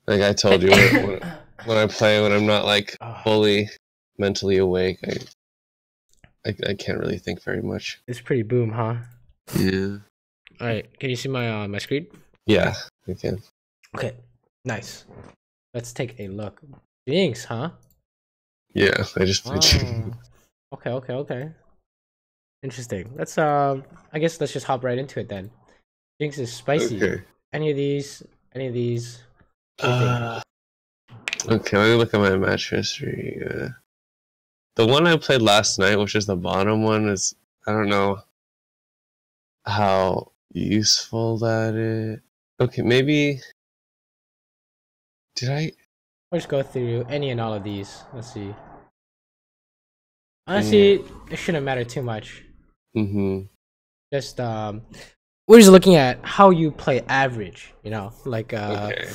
Like I told you, when I play, when I'm not like fully mentally awake, I can't really think very much. It's pretty boom, huh? Yeah. All right, can you see my my screen? Yeah, I can. Okay, nice. Let's take a look. Jinx, huh? Yeah, I just played. Okay. Interesting. Let's I guess let's just hop right into it then. Jinx is spicy. Okay. Any of these? Any of these? Okay, let me look at my match history. The one I played last night, which is the bottom one, is I don't know how useful that is. Okay, maybe did I? Let's go through any and all of these. Let's see. Honestly, it shouldn't matter too much. Just we're just looking at how you play average. You know, like Okay.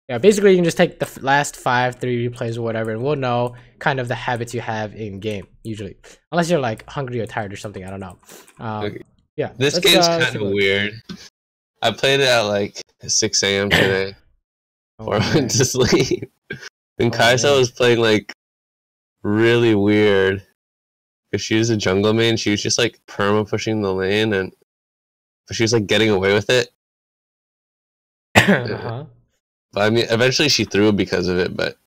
yeah, basically you can just take the last 3 replays or whatever, and we'll know kind of the habits you have in game usually, unless you're like hungry or tired or something. I don't know. Okay. Yeah, This game's kind of weird. I played it at like 6 a.m. today before I went to sleep. And Kaisa was playing like really weird. Because she was a jungle main, she was just like perma pushing the lane, but she was like getting away with it. But I mean, eventually she threw because of it. But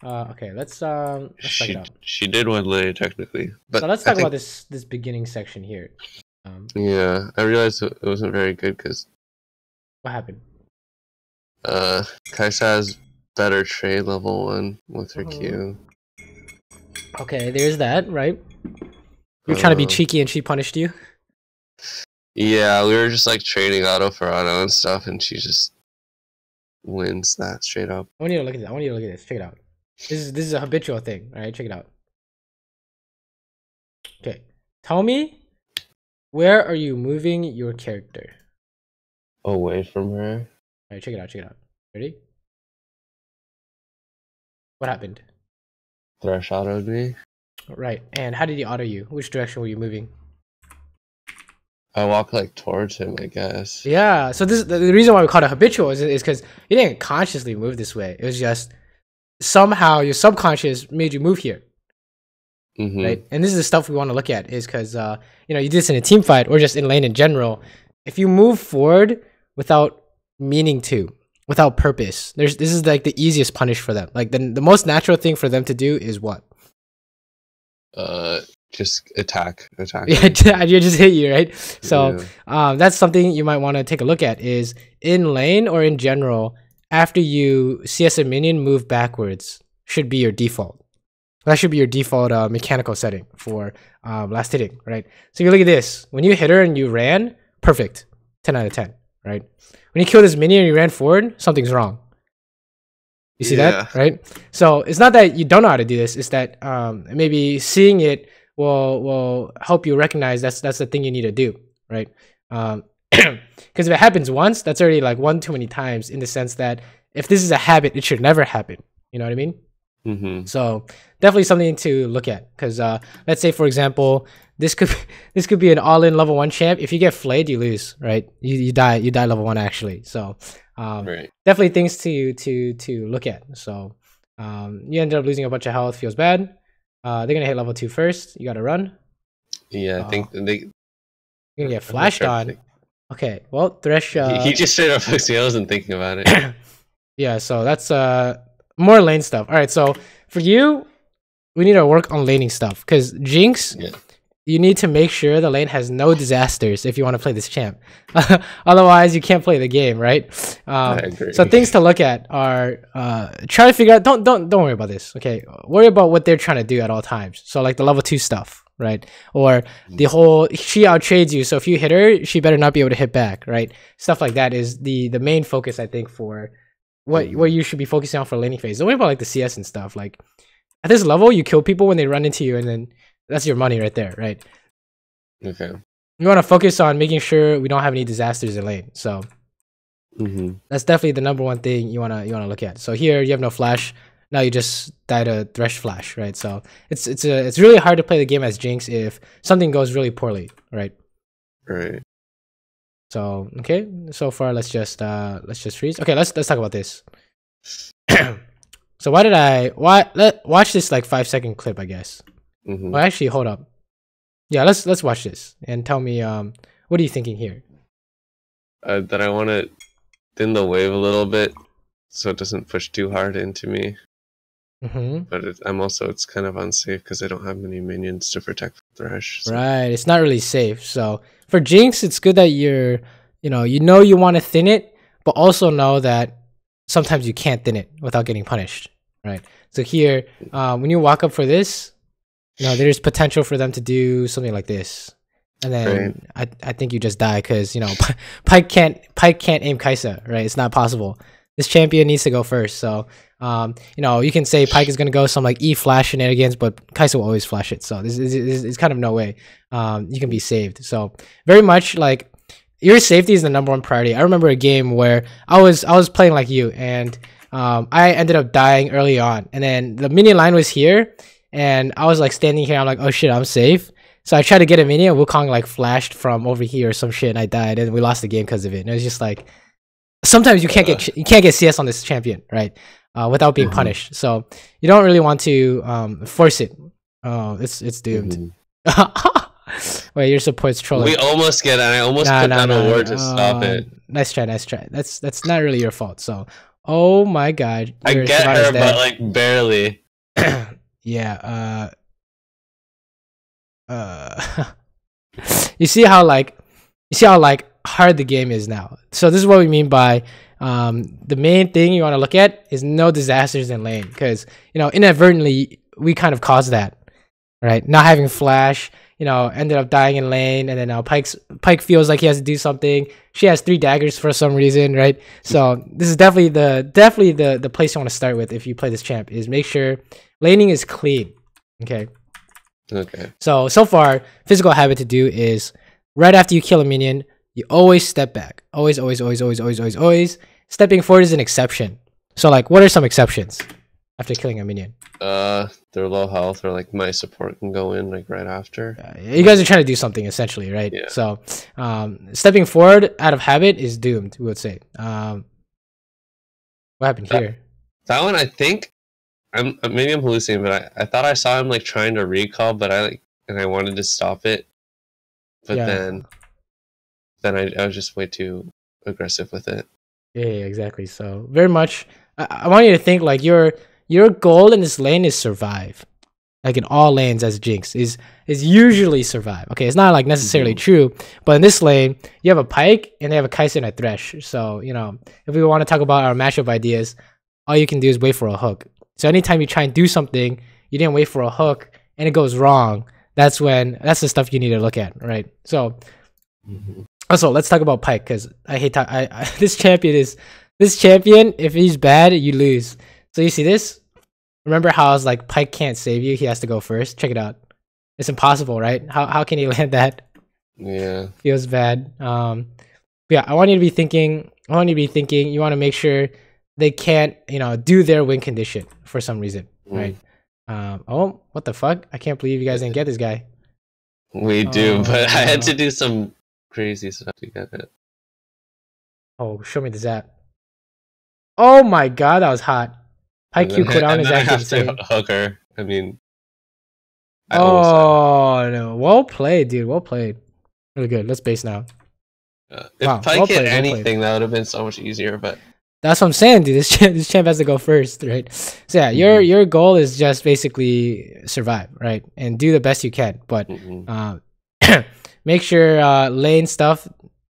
okay, let's talk it out. She did win lane technically. But so let's talk about this beginning section here. Yeah, I realized it wasn't very good because what happened? Kaisa has better trade level 1 with her Q. Okay, there's that, right? You're trying to be cheeky and she punished you? Yeah, we were just like trading auto for auto and stuff, and she just wins that straight up. I want you to look at this. Check it out. This is a habitual thing. All right, check it out. Okay, tell me, where are you moving your character? Away from her. All right, check it out. Ready? What happened? Thresh autoed me. Right, and how did he auto you? Which direction were you moving? I walked like towards him, I guess. Yeah, so this the reason why we call it habitual is because you didn't consciously move this way. It was just somehow your subconscious made you move here. Right, and this is the stuff we want to look at, is because you know, you do this in a team fight or just in lane in general. If you move forward without meaning to, without purpose, this is like the easiest punish for them. Like the most natural thing for them to do is what? Just attack. Yeah, you just hit you, right? So that's something you might want to take a look at, is in lane or in general, after you CS a minion, move backwards should be your default. That should be your default mechanical setting for last hitting, right? So you look at this. When you hit her and you ran, perfect. 10 out of 10, right? When you kill this minion and you ran forward, something's wrong. You see that, right? So it's not that you don't know how to do this. It's that maybe seeing it will help you recognize that's the thing you need to do, right? Because if it happens once, that's already like one too many times, in the sense that if this is a habit, it should never happen. You know what I mean? So definitely something to look at. Because let's say, for example, this could be an all-in level 1 champ. If you get flayed, you lose, right? You die level 1 actually. So definitely things to look at. So you ended up losing a bunch of health, feels bad. They're gonna hit level 2 first. You gotta run. Yeah, I think you're gonna get flashed on. Okay, well, Thresh. He just straight up fixed me. I wasn't thinking about it. Yeah, so that's more lane stuff. All right, so for you, we need to work on laning stuff, because Jinx, you need to make sure the lane has no disasters if you want to play this champ. Otherwise, you can't play the game, right? I agree. So things to look at are try to figure out. Don't worry about this. Okay, worry about what they're trying to do at all times. So like the level 2 stuff, right? Or the whole she outtrades you, so if you hit her, she better not be able to hit back, right? Stuff like that is the main focus, I think, for what you should be focusing on for laning phase. Don't worry about like the CS and stuff. Like at this level, you kill people when they run into you, and then that's your money right there, right? Okay. You want to focus on making sure we don't have any disasters in lane. So that's definitely the number one thing you wanna look at. So here you have no flash. Now you just die to Thresh flash, right? So it's really hard to play the game as Jinx if something goes really poorly, right? Right. So okay, so far let's just freeze. Okay, let's talk about this. So watch this like 5-second clip, I guess. Well, actually, hold up. Yeah, let's watch this and tell me what are you thinking here? That I want to thin the wave a little bit so it doesn't push too hard into me. But it's kind of unsafe because I don't have many minions to protect Thresh. So. Right, it's not really safe. So for Jinx, it's good that you want to thin it, but also know that sometimes you can't thin it without getting punished. Right. So here, when you walk up for this, there's potential for them to do something like this, and then I think you just die because Pyke can't aim Kai'Sa. Right, it's not possible. This champion needs to go first. So you can say Pyke is gonna go some like E flash shenanigans, but Kai'Sa will always flash it. So this is kind of no way you can be saved. So very much like your safety is the #1 priority. I remember a game where I was playing like you, and I ended up dying early on, and then the minion line was here. And I was like standing here, I'm like, oh shit, I'm safe. So I tried to get a minion, Wukong like flashed from over here or some shit, and I died, and we lost the game because of it. And it was just like, sometimes you can't get CS on this champion, right? Without being punished. So you don't really want to force it. Oh, it's doomed. Wait, your support's trolling. We almost get it. I almost put down a ward to stop it. Nice try. That's not really your fault. So, oh my god, I get her, but like barely. Yeah, you see how hard the game is now. So this is what we mean by the main thing you want to look at is no disasters in lane, because inadvertently we kind of caused that, right? Not having flash, ended up dying in lane, and then now Pyke feels like he has to do something. She has 3 daggers for some reason, right? So this is definitely the place you want to start with if you play this champ, is make sure laning is clean. Okay. So far, physical habit to do is right after you kill a minion, you always step back. Always. Stepping forward is an exception. So like, what are some exceptions after killing a minion? They're low health, or like my support can go in like right after. You guys are trying to do something essentially, right? Yeah. So stepping forward out of habit is doomed, we would say. What happened here? That one, I think. Maybe I'm hallucinating, but I thought I saw him like trying to recall, but I wanted to stop it, but then I was just way too aggressive with it. Yeah, exactly. So very much, I want you to think like your goal in this lane is survive, like in all lanes as Jinx is usually survive. Okay, it's not like necessarily true, but in this lane you have a Pyke and they have a Kai'Sa and a Thresh. So if we want to talk about our matchup ideas, all you can do is wait for a hook. So anytime you try and do something, you didn't wait for a hook and it goes wrong, that's the stuff you need to look at, right? So also let's talk about Pyke, because I hate this champion, if he's bad, you lose. So you see this? Remember how I was like, Pyke can't save you, he has to go first? Check it out. It's impossible, right? How can he land that? Yeah. Feels bad. Yeah, I want you to be thinking, you want to make sure they can't, do their win condition for some reason, right? Oh, what the fuck? I can't believe you guys didn't get this guy. We do, but I had to do some crazy stuff to get it. Oh, show me the zap. Oh my god, that was hot. Pyke Q cooldown is actually insane. Hooker. I mean, no. Well played, dude. Well played. Really good. Let's base now. If Pyke hit anything, that would have been so much easier, but that's what I'm saying, dude. This champ has to go first, right? So yeah, your goal is just basically survive, right, and do the best you can. But make sure lane stuff.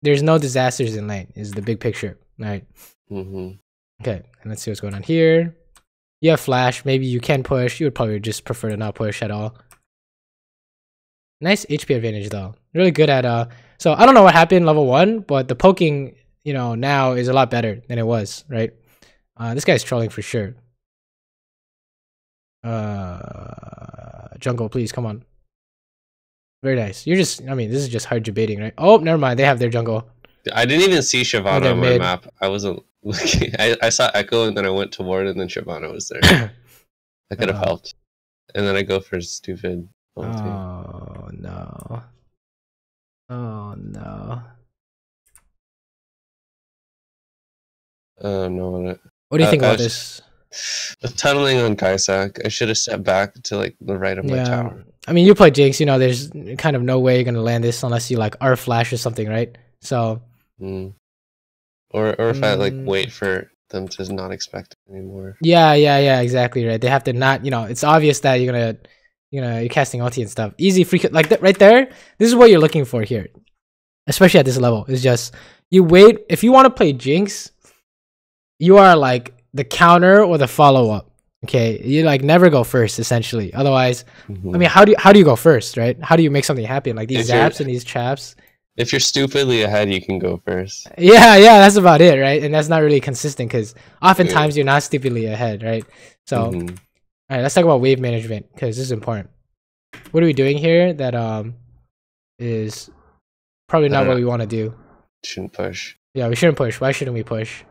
There's no disasters in lane. Is the big picture, right? Okay, and let's see what's going on here. You have flash. Maybe you can push. You would probably just prefer to not push at all. Nice HP advantage though. Really good at So I don't know what happened level 1, but the poking, now is a lot better than it was, right? This guy's trolling for sure. Jungle, please, come on. Very nice. This is just hard debating, right? Oh, never mind. They have their jungle. I didn't even see Shyvana on my map. I wasn't looking. I saw Echo, and then I went to ward, and then Shyvana was there. I could have helped. And then I go for stupid ulti. Oh, no. Oh, no. No. What do you think about this? Tunneling on Kai'Sa. I should have stepped back to like the right of my tower. I mean, you play Jinx. You know, there's kind of no way you're gonna land this unless you like R flash or something, right? So. Or if I like wait for them to not expect it anymore. Yeah, exactly right. They have to not, you know, it's obvious that you're casting ulti and stuff. Easy free like that right there. This is what you're looking for here, especially at this level. It's just you wait. If you want to play Jinx, you are like the counter or the follow up. Okay, you like never go first essentially. Otherwise, I mean, how do you go first, right? How do you make something happen? Like these zaps and these traps. If you're stupidly ahead, you can go first. Yeah, that's about it, right? And that's not really consistent because oftentimes you're not stupidly ahead, right? So, all right, let's talk about wave management because this is important. What are we doing here that is probably not what we want to do? Shouldn't push. Yeah, we shouldn't push. Why shouldn't we push?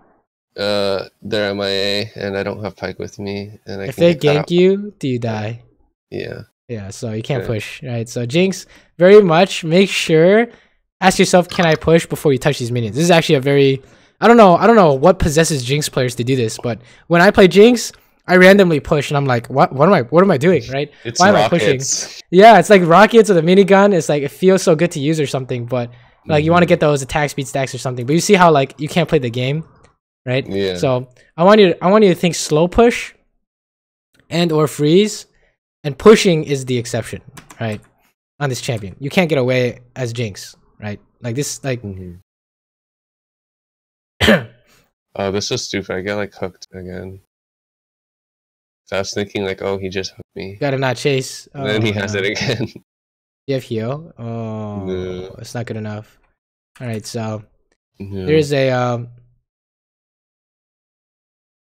They're MIA, and I don't have Pyke with me, and if they gank you, do you die? Yeah, so you can't push, right? So Jinx, very much make sure. Ask yourself, can I push before you touch these minions? This is actually a very, I don't know what possesses Jinx players to do this, but when I play Jinx, I randomly push and I'm like, what am I doing, right? Why am I pushing? Yeah, it's like rockets with a minigun. It's like, it feels so good to use or something, but like you want to get those attack speed stacks or something, but you see how like you can't play the game, right? Yeah. So I want you to think slow push and or freeze, and pushing is the exception, right? On this champion. You can't get away as Jinx. Right, like this, like. Oh, this was stupid. I get like hooked again. So I was thinking like, oh, he just hooked me. Gotta not chase. And then he has it again. You have heal. Oh, no. It's not good enough. All right, so No. there's a.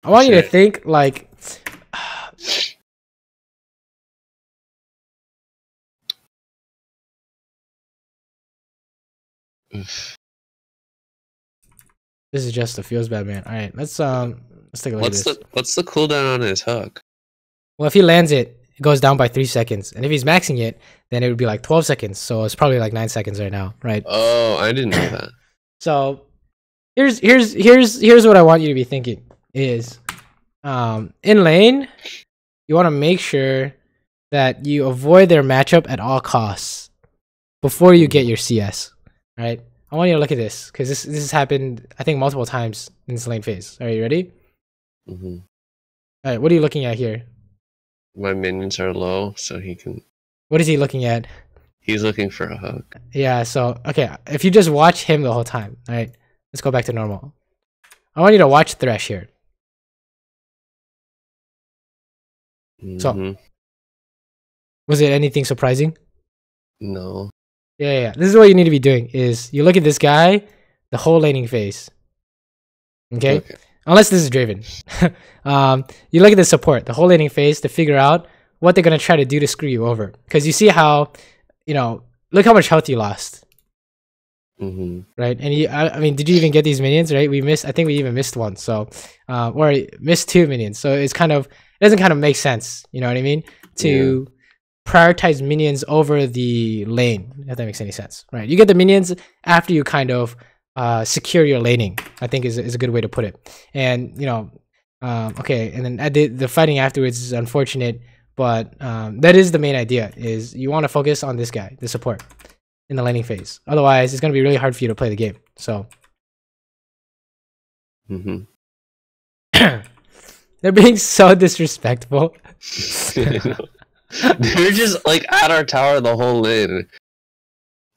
I want you to think like. This is just a feels bad, man. All right, let's take a look at this. What's the cooldown on his hook? Well, if he lands it, it goes down by 3 seconds, and if he's maxing it, then it would be like 12 seconds. So it's probably like 9 seconds right now, right? Oh, I didn't know that. So here's what I want you to be thinking is, in lane, you want to make sure that you avoid their matchup at all costs before you get your CS, right? I want you to look at this because this has happened, I think, multiple times in this lane phase. Are you ready? All right, what are you looking at here? My minions are low, so he can. What is he looking at? He's looking for a hook. Yeah. So okay, if you just watch him the whole time, all right. Let's go back to normal. I want you to watch Thresh here. So, was it anything surprising? No. Yeah. This is what you need to be doing: is you look at this guy, the whole laning phase. Okay. Unless this is Draven. You look at the support, the whole laning phase, to figure out what they're gonna try to do to screw you over. Because you see how, look how much health you lost. Right, and I mean, did you even get these minions? Right, I think we even missed one. So, or missed 2 minions. So it doesn't kind of make sense. You know what I mean? To prioritize minions over the lane, if that makes any sense. Right, you get the minions after you kind of secure your laning, I think is a good way to put it. And okay, and then the fighting afterwards is unfortunate, but that is the main idea. Is you want to focus on this guy, the support, in the laning phase. Otherwise, it's going to be really hard for you to play the game. So, they're being so disrespectful. They're just like at our tower the whole lane,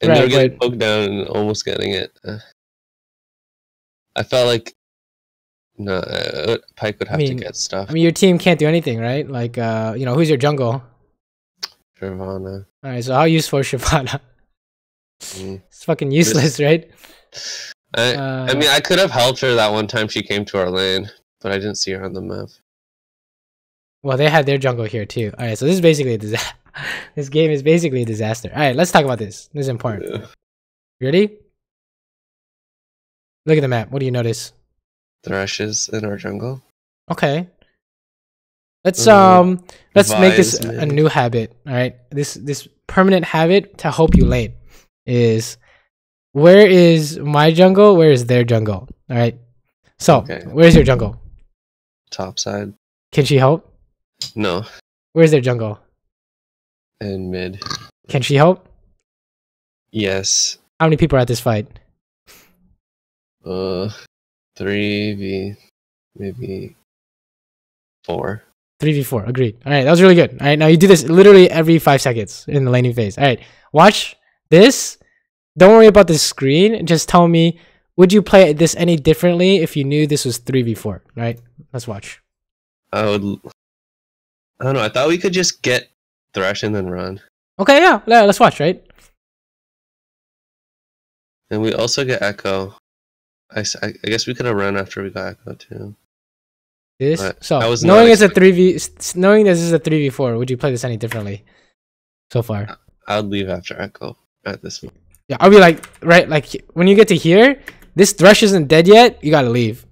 and they're getting poked down and almost getting it. I felt like Pyke would have to get stuff. I mean, your team can't do anything, right? Like, who's your jungle? Shyvana. All right, so how useful is Shyvana? It's fucking useless, right? I mean, I could have helped her that one time she came to our lane, but I didn't see her on the map. Well, they had their jungle here too. All right, so this is basically a disaster. This game is basically a disaster. All right, let's talk about this. This is important. You ready? Look at the map. What do you notice? Thresh is in our jungle. Okay. Let's make this a new habit. All right. This permanent habit to help you lane is, where is my jungle? Where is their jungle? All right. So, Okay. where's your jungle? Top side. Can she help? No. Where's their jungle? And mid. Can she help? Yes. How many people are at this fight? 3v maybe 4. 3v4. Agreed. All right, that was really good. All right, now you do this literally every 5 seconds in the laning phase. All right, watch this. Don't worry about the screen. Just tell me, would you play this any differently if you knew this was 3v4? Right? Let's watch. I don't know. I thought we could just get Thresh and then run. Okay, yeah, let's watch, right? And we also get Echo. I guess we could have run after we got Echo too. This But so I was knowing not it's a 3v, knowing this is a 3v4, would you play this any differently so far? I would leave after Echo at this point. Yeah, I'll be like, right, like when you get to here, this Thresh isn't dead yet, you gotta leave.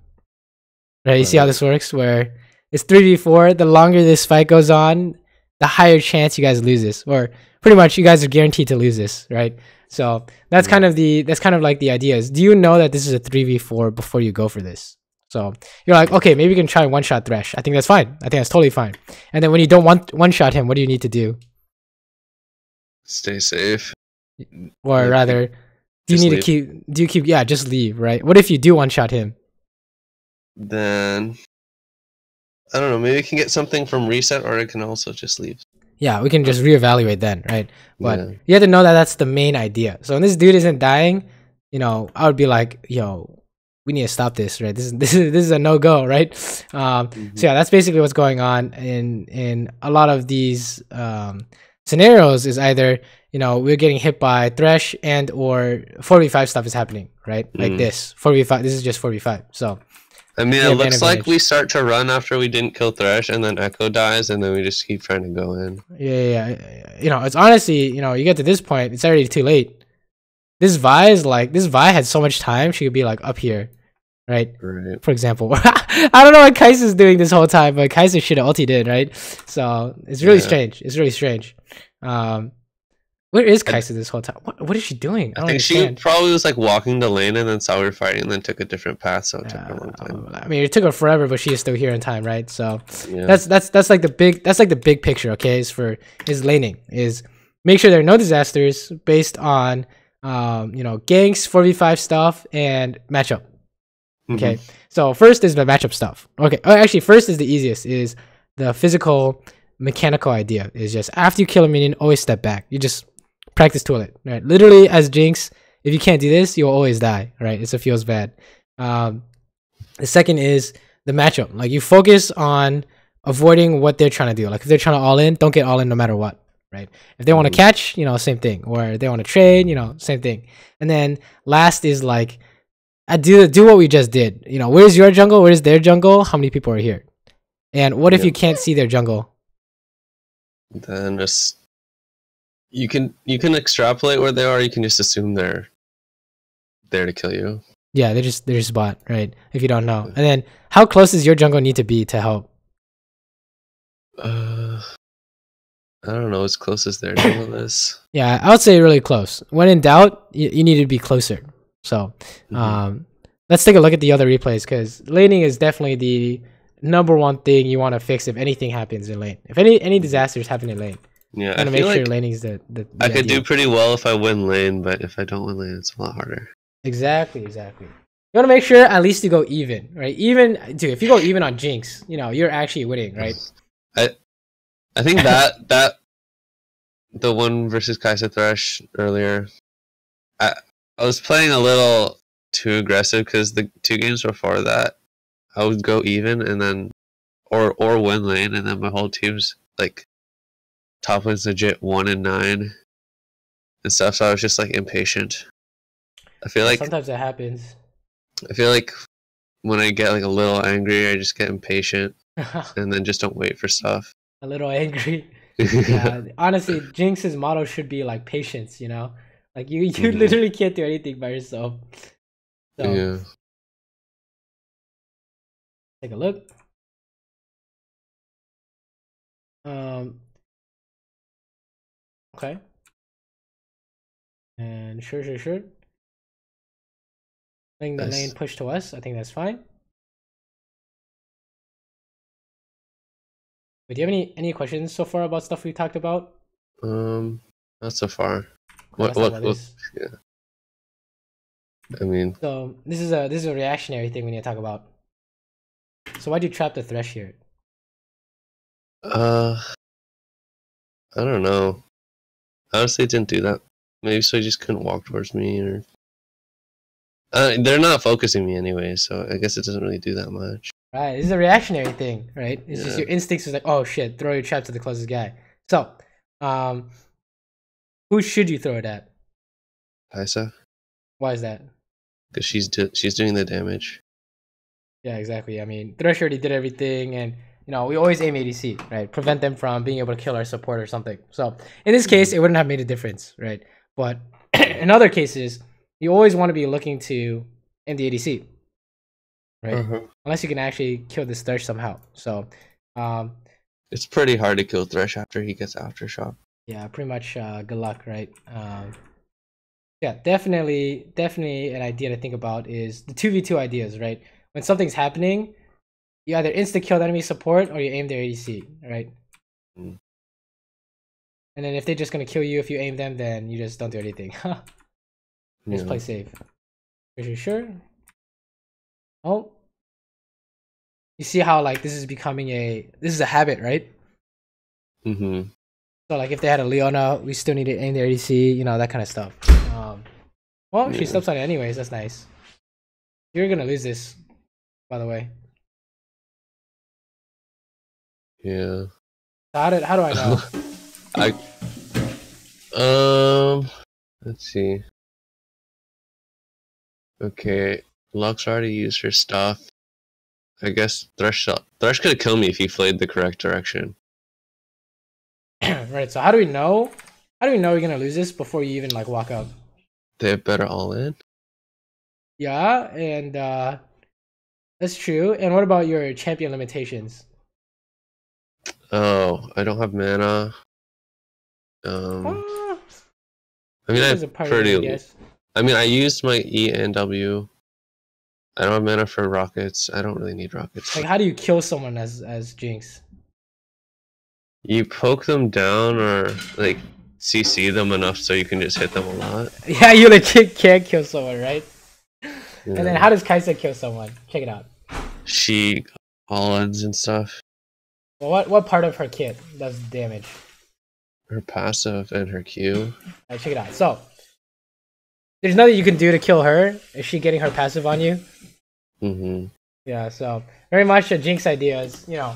Right, you see how this works? Where it's 3v4, the longer this fight goes on, the higher chance you guys lose this. Or pretty much you guys are guaranteed to lose this, right? So that's kind of like the idea is, do you know that this is a 3v4 before you go for this? So you're like, okay, maybe we can try one-shot Thresh. I think that's fine. I think that's totally fine. And then when you don't want one-shot him, what do you need to do? Stay safe. Or rather, do you keep, yeah, just leave, right? What if you do one-shot him? Then, I don't know, maybe we can get something from reset, or I can also just leave. Yeah, we can just reevaluate then, right? But Yeah. you have to know that that's the main idea. So when this dude isn't dying, you know, I would be like, yo, we need to stop this, right? This is a no-go, right? So yeah, that's basically what's going on in a lot of these scenarios. Is either, you know, we're getting hit by Thresh and or 4v5 stuff is happening, right? Like this 4v5. This is just 4v5. So I mean, it looks like we start to run after we didn't kill Thresh, and then Echo dies, and then we just keep trying to go in. Yeah. You know, it's honestly, you know, you get to this point, it's already too late. This Vi had so much time. She could be like up here, right? For example, I don't know what Kai'Sa's doing this whole time, but Kai'Sa should have ulti did, right? So it's really strange. It's really strange. Where is Kai'Sa this whole time? What is she doing? I think understand. She probably was like walking the lane and then saw we were fighting and then took a different path, so it took her a long time. I mean, it took her forever, but she is still here in time, right? So that's like the big picture, okay? Is laning, is make sure there are no disasters based on you know, ganks, 4v5 stuff, and matchup. Okay, so first is the matchup stuff. Okay, actually, first is the easiest, is the physical mechanical idea. Is just after you kill a minion, always step back. You just practice toilet, right? Literally, as Jinx, if you can't do this, you'll always die, right? It feels bad. The second is the matchup. Like, you focus on avoiding what they're trying to do. Like, if they're trying to all in, don't get all in no matter what, right? If they want to catch, you know, same thing. Or if they want to trade, you know, same thing. And then last is like, do what we just did. You know, where's your jungle? Where's their jungle? How many people are here? And what if you can't see their jungle? Then just you can extrapolate where they are. You can just assume they're there to kill you. Yeah, they're just bot, right? If you don't know. And then how close does your jungle need to be to help? I don't know, as close as their jungle is. Yeah, I would say really close. When in doubt, you need to be closer. So let's take a look at the other replays, because laning is definitely the #1 thing you want to fix if anything happens in lane. If any disasters happen in lane, yeah, you want to make sure laning is the I could do pretty well if I win lane, but if I don't win lane, it's a lot harder. Exactly. You want to make sure at least you go even, right? Even, dude, if you go even on Jinx, you know, you're actually winning, right? I think that the one versus Kai'Sa Thresh earlier, I was playing a little too aggressive, because the 2 games before that, I would go even and then or win lane, and then my whole team's like top lane's legit 1-9 and stuff. So I was just like impatient. I feel like sometimes that happens. I feel like when I get like a little angry, I just get impatient and then just don't wait for stuff. A little angry. Yeah, honestly, Jinx's motto should be like patience. You know, like you literally can't do anything by yourself. So, yeah. Take a look. Okay. And sure. Letting the lane push to us. I think that's fine. But do you have any questions so far about stuff we talked about? Not so far. What? Yeah. I mean, so this is a reactionary thing we need to talk about. So why'd you trap the Thresh here? I don't know. Honestly, didn't do that. Maybe so he just couldn't walk towards me, or they're not focusing me anyway, so I guess it doesn't really do that much. Right, this is a reactionary thing, right? It's just your instincts is like, oh shit, throw your trap to the closest guy. So, who should you throw it at? Kai'Sa. Why is that? Because she's doing the damage. Yeah, exactly. I mean, Thresh already did everything, and you know we always aim ADC, right? Prevent them from being able to kill our support or something. So in this case, it wouldn't have made a difference, right? But in other cases, you always want to be looking to aim the ADC, right? Unless you can actually kill this Thresh somehow. So, it's pretty hard to kill Thresh after he gets aftershock. Yeah, pretty much. Good luck, right? Yeah, definitely an idea to think about is the 2v2 ideas, right? When something's happening, you either insta kill the enemy support or you aim their ADC, right? And then if they're just gonna kill you if you aim them, then you just don't do anything. Just play safe. Are you sure? Oh, you see how like this is becoming this is a habit, right? So like if they had a Leona, we still need to aim their ADC, you know, that kind of stuff. Well, she steps on it anyways. That's nice. You're gonna lose this, by the way. Yeah. How do I know? Let's see. Okay, Lux already used her stuff. I guess Thresh could kill me if he played the correct direction. Right. So how do we know? How do we know we're gonna lose this before you even like walk up? They have better all in. Yeah, and that's true. And what about your champion limitations? Oh, I don't have mana. I mean, I used my E and W. I don't have mana for rockets. I don't really need rockets. Like, how do you kill someone as Jinx? You poke them down or like CC them enough so you can just hit them a lot. Yeah, you legit can't kill someone, right? Yeah. And then how does Kai'Sa kill someone? Check it out. She all-ins and stuff. Well, what part of her kit does damage? Her passive and her Q. Alright, check it out. So, there's nothing you can do to kill her. Is she getting her passive on you? Yeah, so very much a Jinx idea is, you know,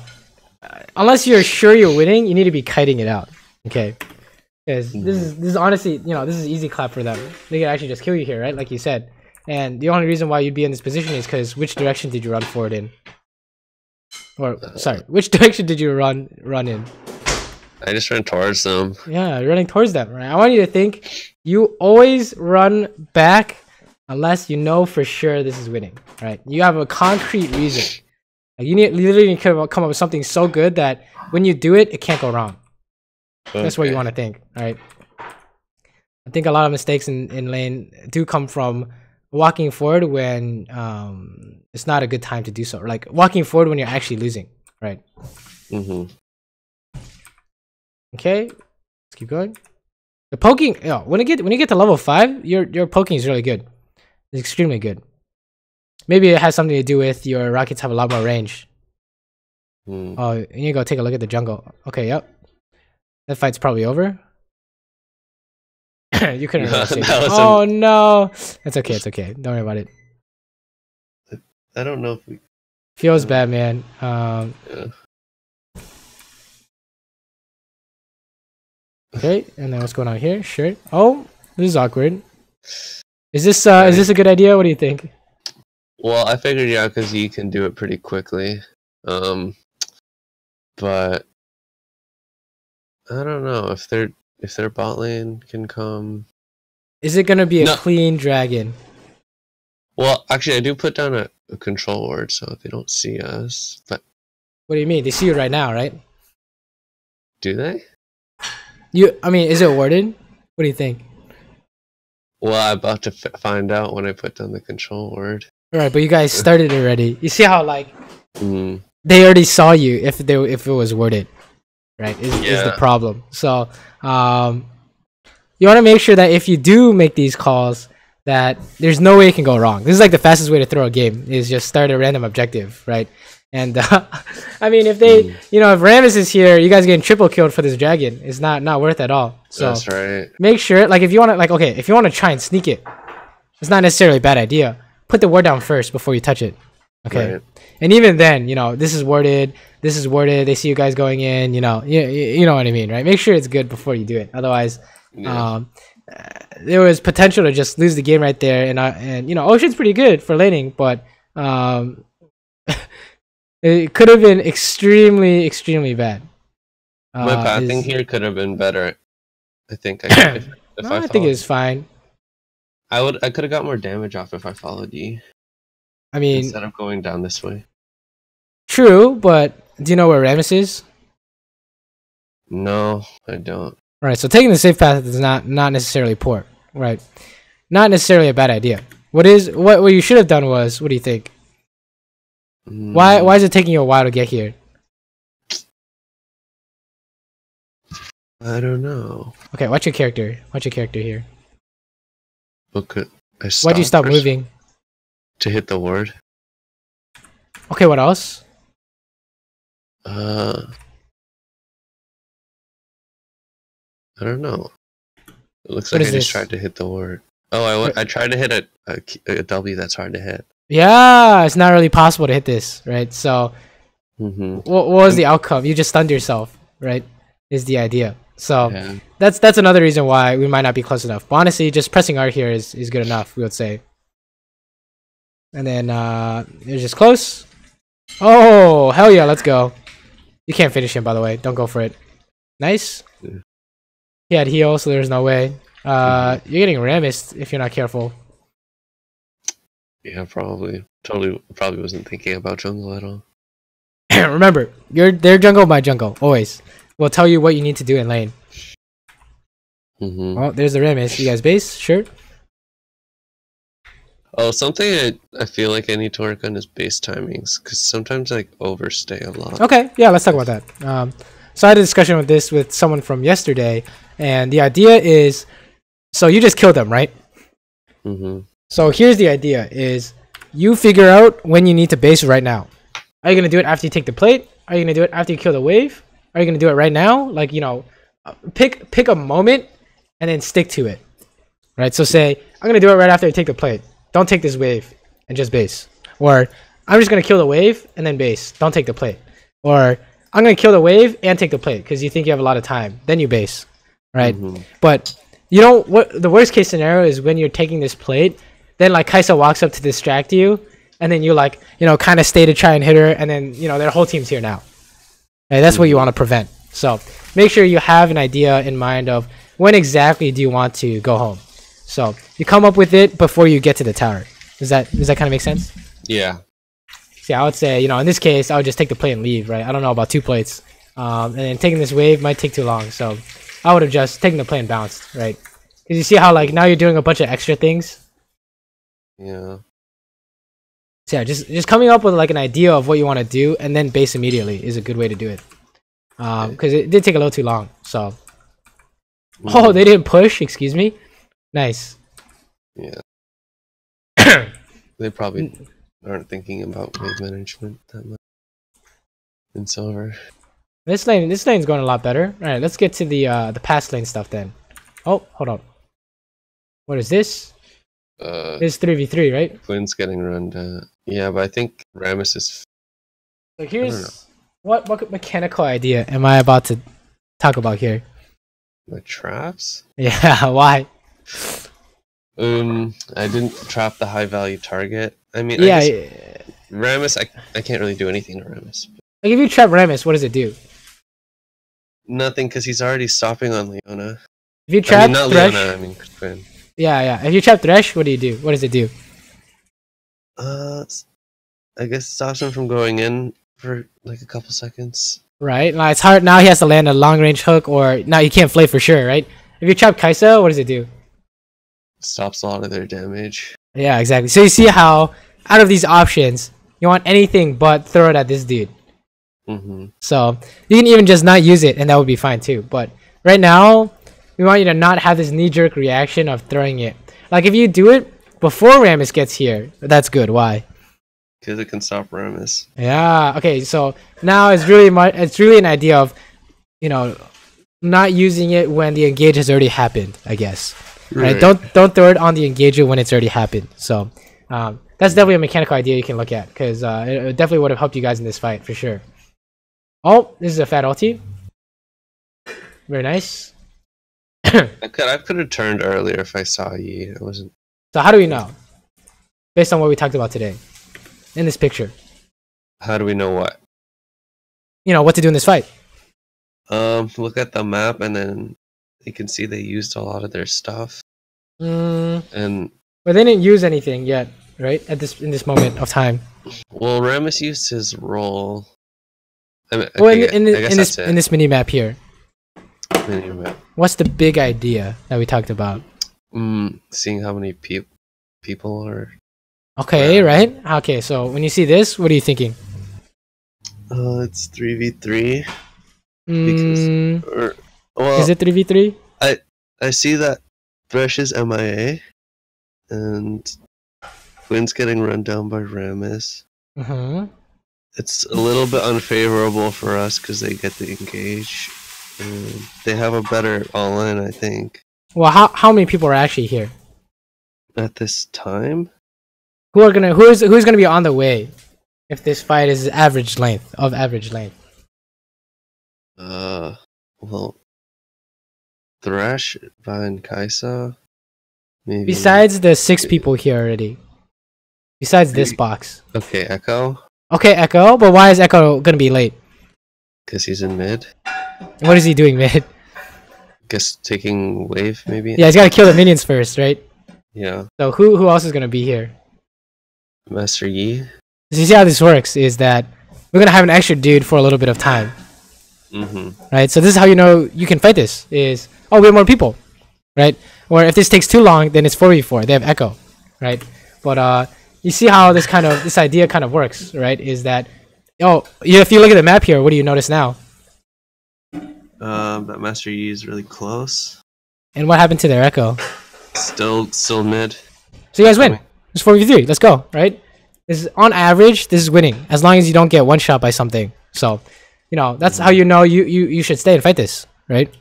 unless you're sure you're winning, you need to be kiting it out. Okay. Because this is honestly, you know, this is easy clap for them. They can actually just kill you here, right? Like you said. And the only reason why you'd be in this position is because which direction did you run forward in? Or sorry, which direction did you run in? I just ran towards them. Yeah, running towards them, right? I want you to think you always run back unless you know for sure this is winning, right? You have a concrete reason. Like you literally need to come up with something so good that when you do it, it can't go wrong. That's what you want to think, right? I think a lot of mistakes in lane do come from walking forward when it's not a good time to do so. Or like walking forward when you're actually losing, right? Okay, let's keep going. The poking, when you get to level 5, your poking is really good. It's extremely good. Maybe it has something to do with your rockets have a lot more range. Oh, you need to go take a look at the jungle. Okay, yep. That fight's probably over. You couldn't really say that. Oh no! It's okay, it's okay. Don't worry about it. I don't know if we... Feels bad, man. Okay, and then what's going on here? Sure. Oh, this is awkward. Is this a good idea? What do you think? Well, I figured because he can do it pretty quickly. But I don't know if their bot lane can come. Is it gonna be a clean dragon? Well, actually, I do put down a control ward, so they don't see us. But what do you mean? They see you right now, right? Do they? I mean, is it warded? What do you think? Well, I'm about to find out when I put down the control word. All right, but you guys started already. You see how like they already saw you if it was worded. right? Is the problem. So you want to make sure that if you do make these calls, that there's no way it can go wrong. This is like the fastest way to throw a game, is just start a random objective, right? And I mean, if they, you know, if Rammus is here, you guys getting triple killed for this dragon. It's not worth at all. So that's right. Make sure, like, if you want to, like, okay, if you want to try and sneak it, it's not necessarily a bad idea. Put the ward down first before you touch it. Okay. Right. And even then, you know, this is warded. This is warded. They see you guys going in. You know, you know what I mean, right? Make sure it's good before you do it. Otherwise, there was potential to just lose the game right there. And you know, Ocean's pretty good for laning, but it could have been extremely, extremely bad. My pathing here could have been better. I think. I think it's fine. I could have got more damage off if I followed you. I mean, instead of going down this way. True, but do you know where Rammus is? No, I don't. Right, so taking the safe path is not necessarily poor, right? Not necessarily a bad idea. What you should have done was, what do you think? Why is it taking you a while to get here? I don't know. Okay, watch your character. Watch your character here. Okay, why'd you stop moving? To hit the ward. Okay, what else? I don't know. It looks like I just tried to hit the ward. Oh, I tried to hit a W that's hard to hit. Yeah, it's not really possible to hit this, right? So, what was the outcome? You just stunned yourself, right? Is the idea. So that's another reason why we might not be close enough. But honestly, just pressing R here is good enough, we would say. And then it's just close. Oh, hell yeah, let's go. You can't finish him, by the way. Don't go for it. Nice. Yeah. He had heal, so there's no way. You're getting Rammus if you're not careful. Yeah, probably. Probably wasn't thinking about jungle at all. Remember, their jungle, my jungle. Always. We'll tell you what you need to do in lane. Oh, there's the Rammus. You guys base? Sure. Oh, something I feel like I need to work on is base timings, because sometimes I overstay a lot. Okay, yeah, let's talk about that. So I had a discussion with this with someone from yesterday, and the idea is, so you just killed them, right? So here's the idea is, you figure out when you need to base right now. Are you going to do it after you take the plate? Are you going to do it after you kill the wave? Are you going to do it right now? Like, you know, pick a moment and then stick to it. Right? So say, I'm going to do it right after I take the plate. Don't take this wave and just base. Or I'm just going to kill the wave and then base. Don't take the plate. Or I'm going to kill the wave and take the plate because you think you have a lot of time. Then you base. Right? But you know what? The worst case scenario is when you're taking this plate, then like Kaisa walks up to distract you, and then you like, you know, kind of stay to try and hit her, and then, you know, their whole team's here now. Right? That's what you want to prevent. So make sure you have an idea in mind of when exactly do you want to go home. So you come up with it before you get to the tower. Does that kind of make sense? Yeah. See, I would say, you know, in this case, I would just take the plate and leave, right? I don't know about 2 plates. And then taking this wave might take too long. So I would have just taken the plate and bounced, right? Because you see how, like, now you're doing a bunch of extra things? Yeah. So yeah, just coming up with, like, an idea of what you want to do and then base immediately is a good way to do it. Because it did take a little too long, so. Oh, they didn't push? Excuse me? Nice. Yeah. They probably aren't thinking about wave management that much in silver. This lane's going a lot better. All right, let's get to the past lane stuff then. Oh, hold on. What is this? It's 3v3, right? Quinn's getting run down. Yeah, but I think Rammus is. So here's what mechanical idea am I about to talk about here? The traps? Yeah, why? I didn't trap the high value target. I mean, yeah, Rammus, I can't really do anything to Rammus. Like, if you trap Rammus, what does it do? Nothing, because he's already stopping on Leona. If you trap Thresh, Leona, I mean Quinn. Yeah. If you trap Thresh, what do you do? What does it do? I guess it stops him from going in for like a couple seconds. Right. Now it's hard. Now he has to land a long range hook, or now you can't flay for sure, right? If you trap Kaisa, what does it do? Stops a lot of their damage. Yeah, exactly. So you see how out of these options, you want anything but throw it at this dude. So you can even just not use it, and that would be fine too. But right now, we want you to not have this knee-jerk reaction of throwing it. Like if you do it before Rammus gets here, that's good. Why? Because it can stop Rammus. Yeah. Okay. So now it's really an idea of, you know, not using it when the engage has already happened. I guess. Right. Don't throw it on the engager when it's already happened. So that's definitely a mechanical idea you can look at, because it definitely would have helped you guys in this fight for sure. Oh, this is a fat ulti. Very nice. I could have turned earlier if I saw Yi. I wasn't. So how do we know? Based on what we talked about today, in this picture. How do we know what? You know what to do in this fight. Look at the map, and then you can see they used a lot of their stuff. And but they didn't use anything yet, right? In this moment of time. Well, Rammus used his role. I mean, well, in this mini map here. What's the big idea that we talked about? Seeing how many people are. Okay, right? Okay, so when you see this, what are you thinking? It's 3v3. Is it 3v3? I see that Thresh is MIA, and Quinn's getting run down by Rammus. It's a little bit unfavorable for us because they get to engage. They have a better all-in, I think. Well, how many people are actually here at this time? Who's gonna be on the way if this fight is average length? Well, Thresh, Vine, Kaisa, maybe. Besides the 6 people here already. Besides this box. Okay, Echo. Okay, Echo, but why is Echo gonna be late? Because he's in mid. What is he doing mid? Guess taking wave, maybe? Yeah, he's gotta kill the minions first, right? Yeah. So who else is gonna be here? Master Yi. So you see how this works is that we're gonna have an extra dude for a little bit of time. Right? So this is how you know you can fight this, is, oh, we have more people. Right? Or if this takes too long, then it's 4v4. They have Echo. Right? But you see how this idea kind of works, right? Is that, if you look at the map here, what do you notice now? That Master Yi is really close. And what happened to their Echo? Still mid. So you guys win. It's 4v3. Let's go, right? On average, this is winning, as long as you don't get one shot by something. So, that's how you know you should stay and fight this, right?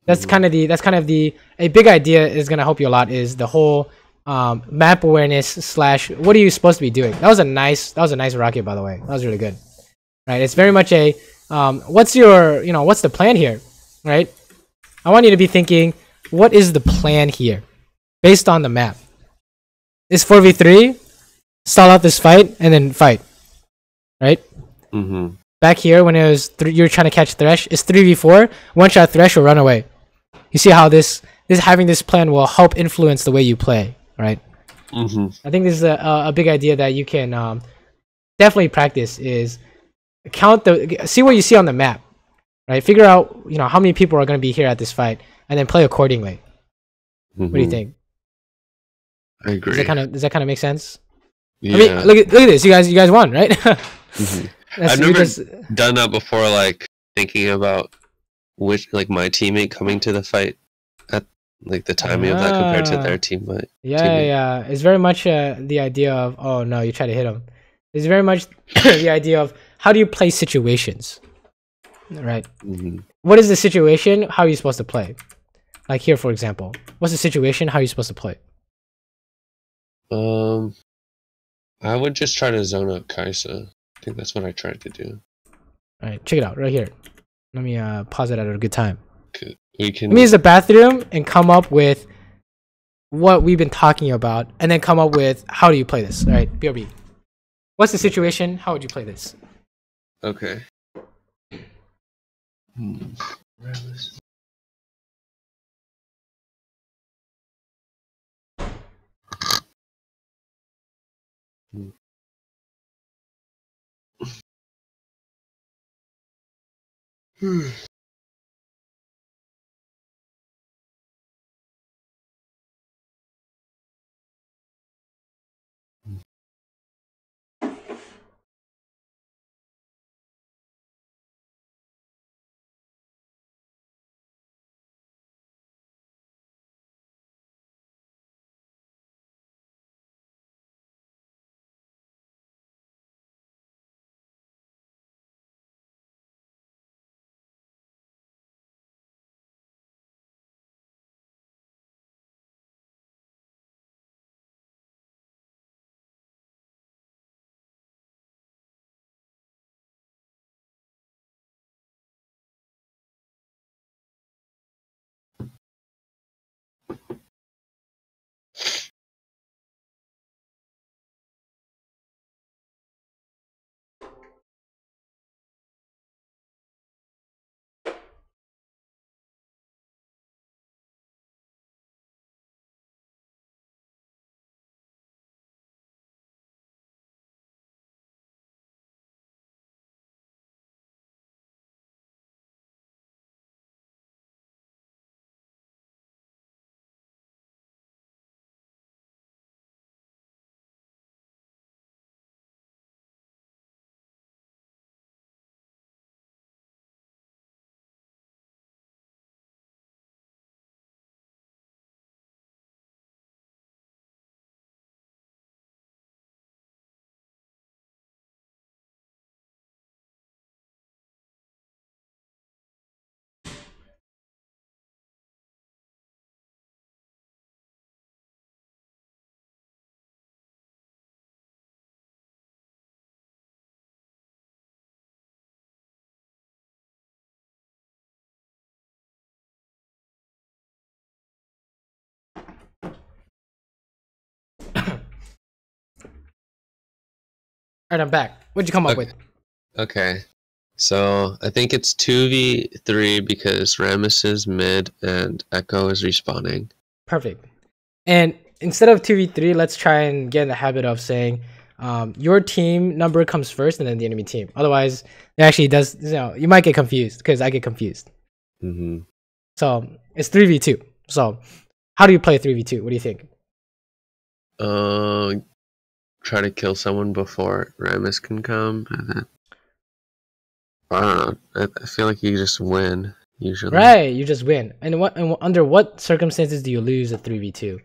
That's kind of a big idea is gonna help you a lot, is the whole map awareness / what are you supposed to be doing? That was a nice rocket, by the way. That was really good. Right? It's very much a what's the plan here, right? I want you to be thinking, what is the plan here based on the map? It's 4v3, stall out this fight, and then fight, right? Back here, when it was you're trying to catch Thresh, it's 3v4, one shot Thresh will run away. You see how having this plan will help influence the way you play, right? I think this is a big idea that you can definitely practice, is see what you see on the map, right? Figure out how many people are going to be here at this fight, and then play accordingly. What do you think? I agree. Does that kind of make sense? Yeah. I mean, look at this. You guys won, right? I've never done that before. Like thinking about my teammate coming to the fight at the timing of that compared to their teammate. Yeah. It's very much the idea of, oh no, you try to hit him. It's very much the idea of how do you play situations, right? What is the situation? How are you supposed to play? Like here, for example, what's the situation? How are you supposed to play? I would just try to zone out Kaisa. I think that's what I tried to do. All right, check it out right here. Let me pause it at a good time. Okay. Let me use the bathroom and come up with what we've been talking about, and then come up with how do you play this. All right, BRB. What's the situation? How would you play this? Okay. All right, I'm back. What'd you come up with? Okay. So I think it's 2v3 because Rammus is mid and Echo is respawning. Perfect. And instead of 2v3, let's try and get in the habit of saying your team number comes first and then the enemy team. Otherwise, it actually does, you might get confused because I get confused. So it's 3v2. So how do you play 3v2? What do you think? Try to kill someone before Rammus can come, and then I don't know. I feel like you just win usually. Right, you just win. And under what circumstances do you lose a 3v2?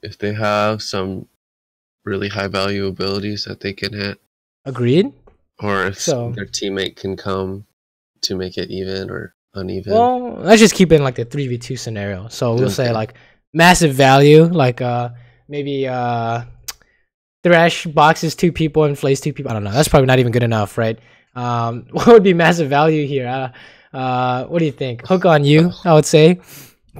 If they have some really high value abilities that they can hit. Agreed. Or if their teammate can come to make it even or uneven. Well, let's just keep it in like the 3v2 scenario. So we'll say like massive value, like maybe Thresh boxes 2 people and flays 2 people. I don't know. That's probably not even good enough, right? What would be massive value here? What do you think? Hook on you, I would say,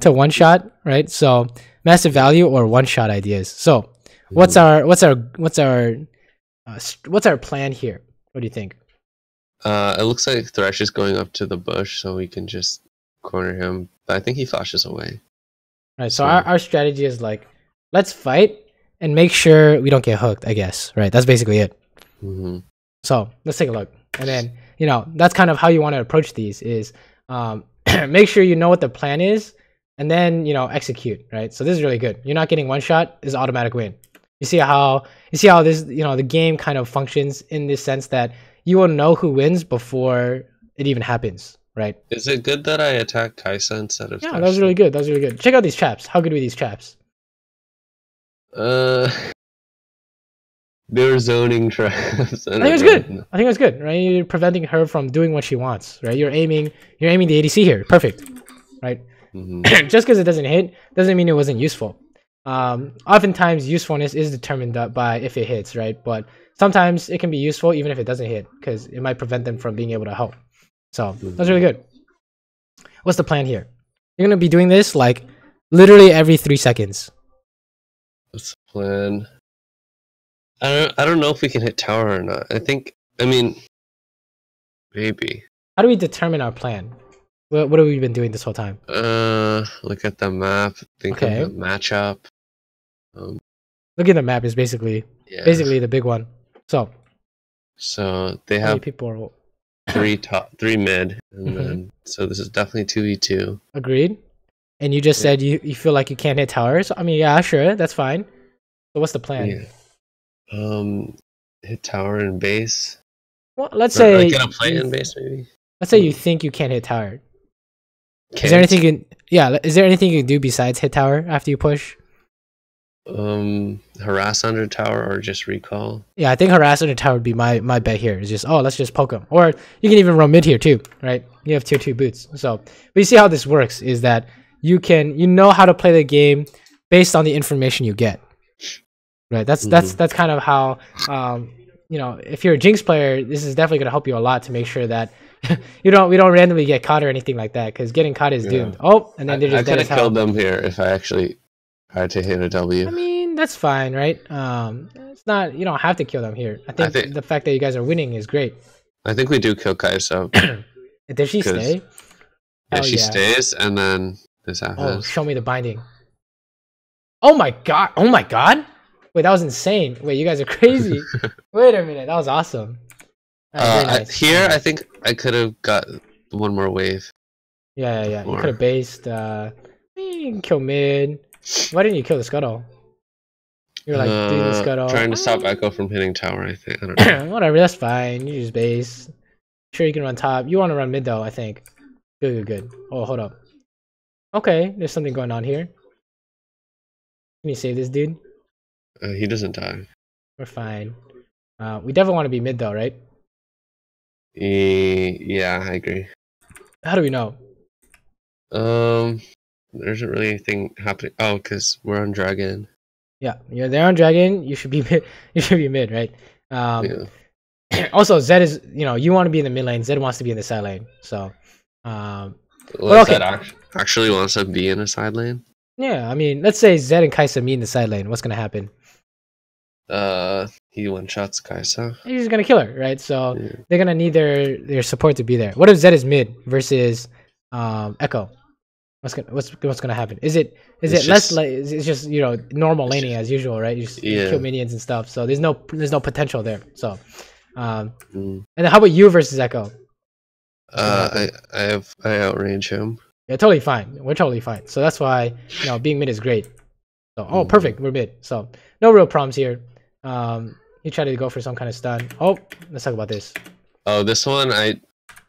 to one shot, right? So massive value or one shot ideas. So what's our plan here? What do you think? It looks like Thresh is going up to the bush, so we can just corner him. But I think he flashes away. Right. So our strategy is like, let's fight and make sure we don't get hooked. I guess. Right. That's basically it. So let's take a look, and then that's kind of how you want to approach these. Is make sure you know what the plan is, and then execute. Right. So this is really good. You're not getting one shot. Is automatic win. You see how this the game kind of functions in this sense that you will know who wins before it even happens, right? Is it good that I attack Kaisa instead of? Yeah, that was really good. That was really good. Check out these traps. How good were these traps? They were zoning traps. I think it was good. I think it was good, right? You're preventing her from doing what she wants, right? You're aiming the ADC here. Perfect, right? Just because it doesn't hit doesn't mean it wasn't useful. Oftentimes usefulness is determined by if it hits, right? But sometimes it can be useful even if it doesn't hit because it might prevent them from being able to help. So that's really good. What's the plan here? You're gonna be doing this like literally every 3 seconds. What's the plan? I don't know if we can hit tower or not. I mean maybe. How do we determine our plan? What have we been doing this whole time? Look at the map. Think of the matchup. Look at the map is basically the big one. So they have people are 3 mid, and then so this is definitely 2v2. Agreed. And you just said you feel like you can't hit towers. I mean, yeah, sure, that's fine. So what's the plan? Hit tower and base. Well, let's say get a play in base maybe. Let's say you think you can't hit tower. Is there anything you can do besides hit tower after you push? Harass under tower or just recall. Yeah, I think harass under tower would be my bet here. It's just let's just poke them, or you can even roam mid here too, right? You have tier 2 boots. So, but you see how this works is that you know how to play the game based on the information you get, right? That's kind of how if you're a Jinx player, this is definitely going to help you a lot to make sure that we don't randomly get caught or anything like that, because getting caught is doomed. Oh, and then they're just dead as hell. I could have killed them here if I actually tried to hit a W. I mean, that's fine, right? It's not, you don't have to kill them here. I think the fact that you guys are winning is great. I think we do kill Kaisa. Did she stay? Yeah, she stays, and then this happens. Oh, show me the binding. Oh my god! Oh my god! Wait, that was insane. Wait, you guys are crazy. Wait a minute, that was awesome. Nice. Here, I think I could have got one more wave. Yeah. You could have based. You can kill mid. Why didn't you kill the scuttle? You were like doing the scuttle. Trying to stop Echo from hitting tower, I think. I don't know. Whatever, that's fine. You just base. Sure, you can run top. You want to run mid though, I think. Good. Oh, hold up. Okay, there's something going on here. Can you save this dude? He doesn't die. We're fine. We definitely want to be mid though, right? Yeah, I agree. How do we know? There isn't really anything happening. Oh, because we're on dragon. Yeah, you're there on dragon. You should be mid. You should be mid, right? Also, Zed is you want to be in the mid lane. Zed wants to be in the side lane. So, Zed actually wants to be in a side lane. Yeah, I mean, let's say Zed and Kaisa meet in the side lane. What's gonna happen? He one-shots Kai'Sa. He's just gonna kill her, right? So they're gonna need their support to be there. What if Zed is mid versus Echo? What's gonna happen? Is it less like it's just normal laning as usual, right? You just kill minions and stuff. So there's no potential there. So and then how about you versus Echo? I outrange him. Yeah, totally fine. We're totally fine. So that's why being mid is great. So perfect. We're mid. So no real problems here. He tried to go for some kind of stun. Oh, let's talk about this. Oh, this one I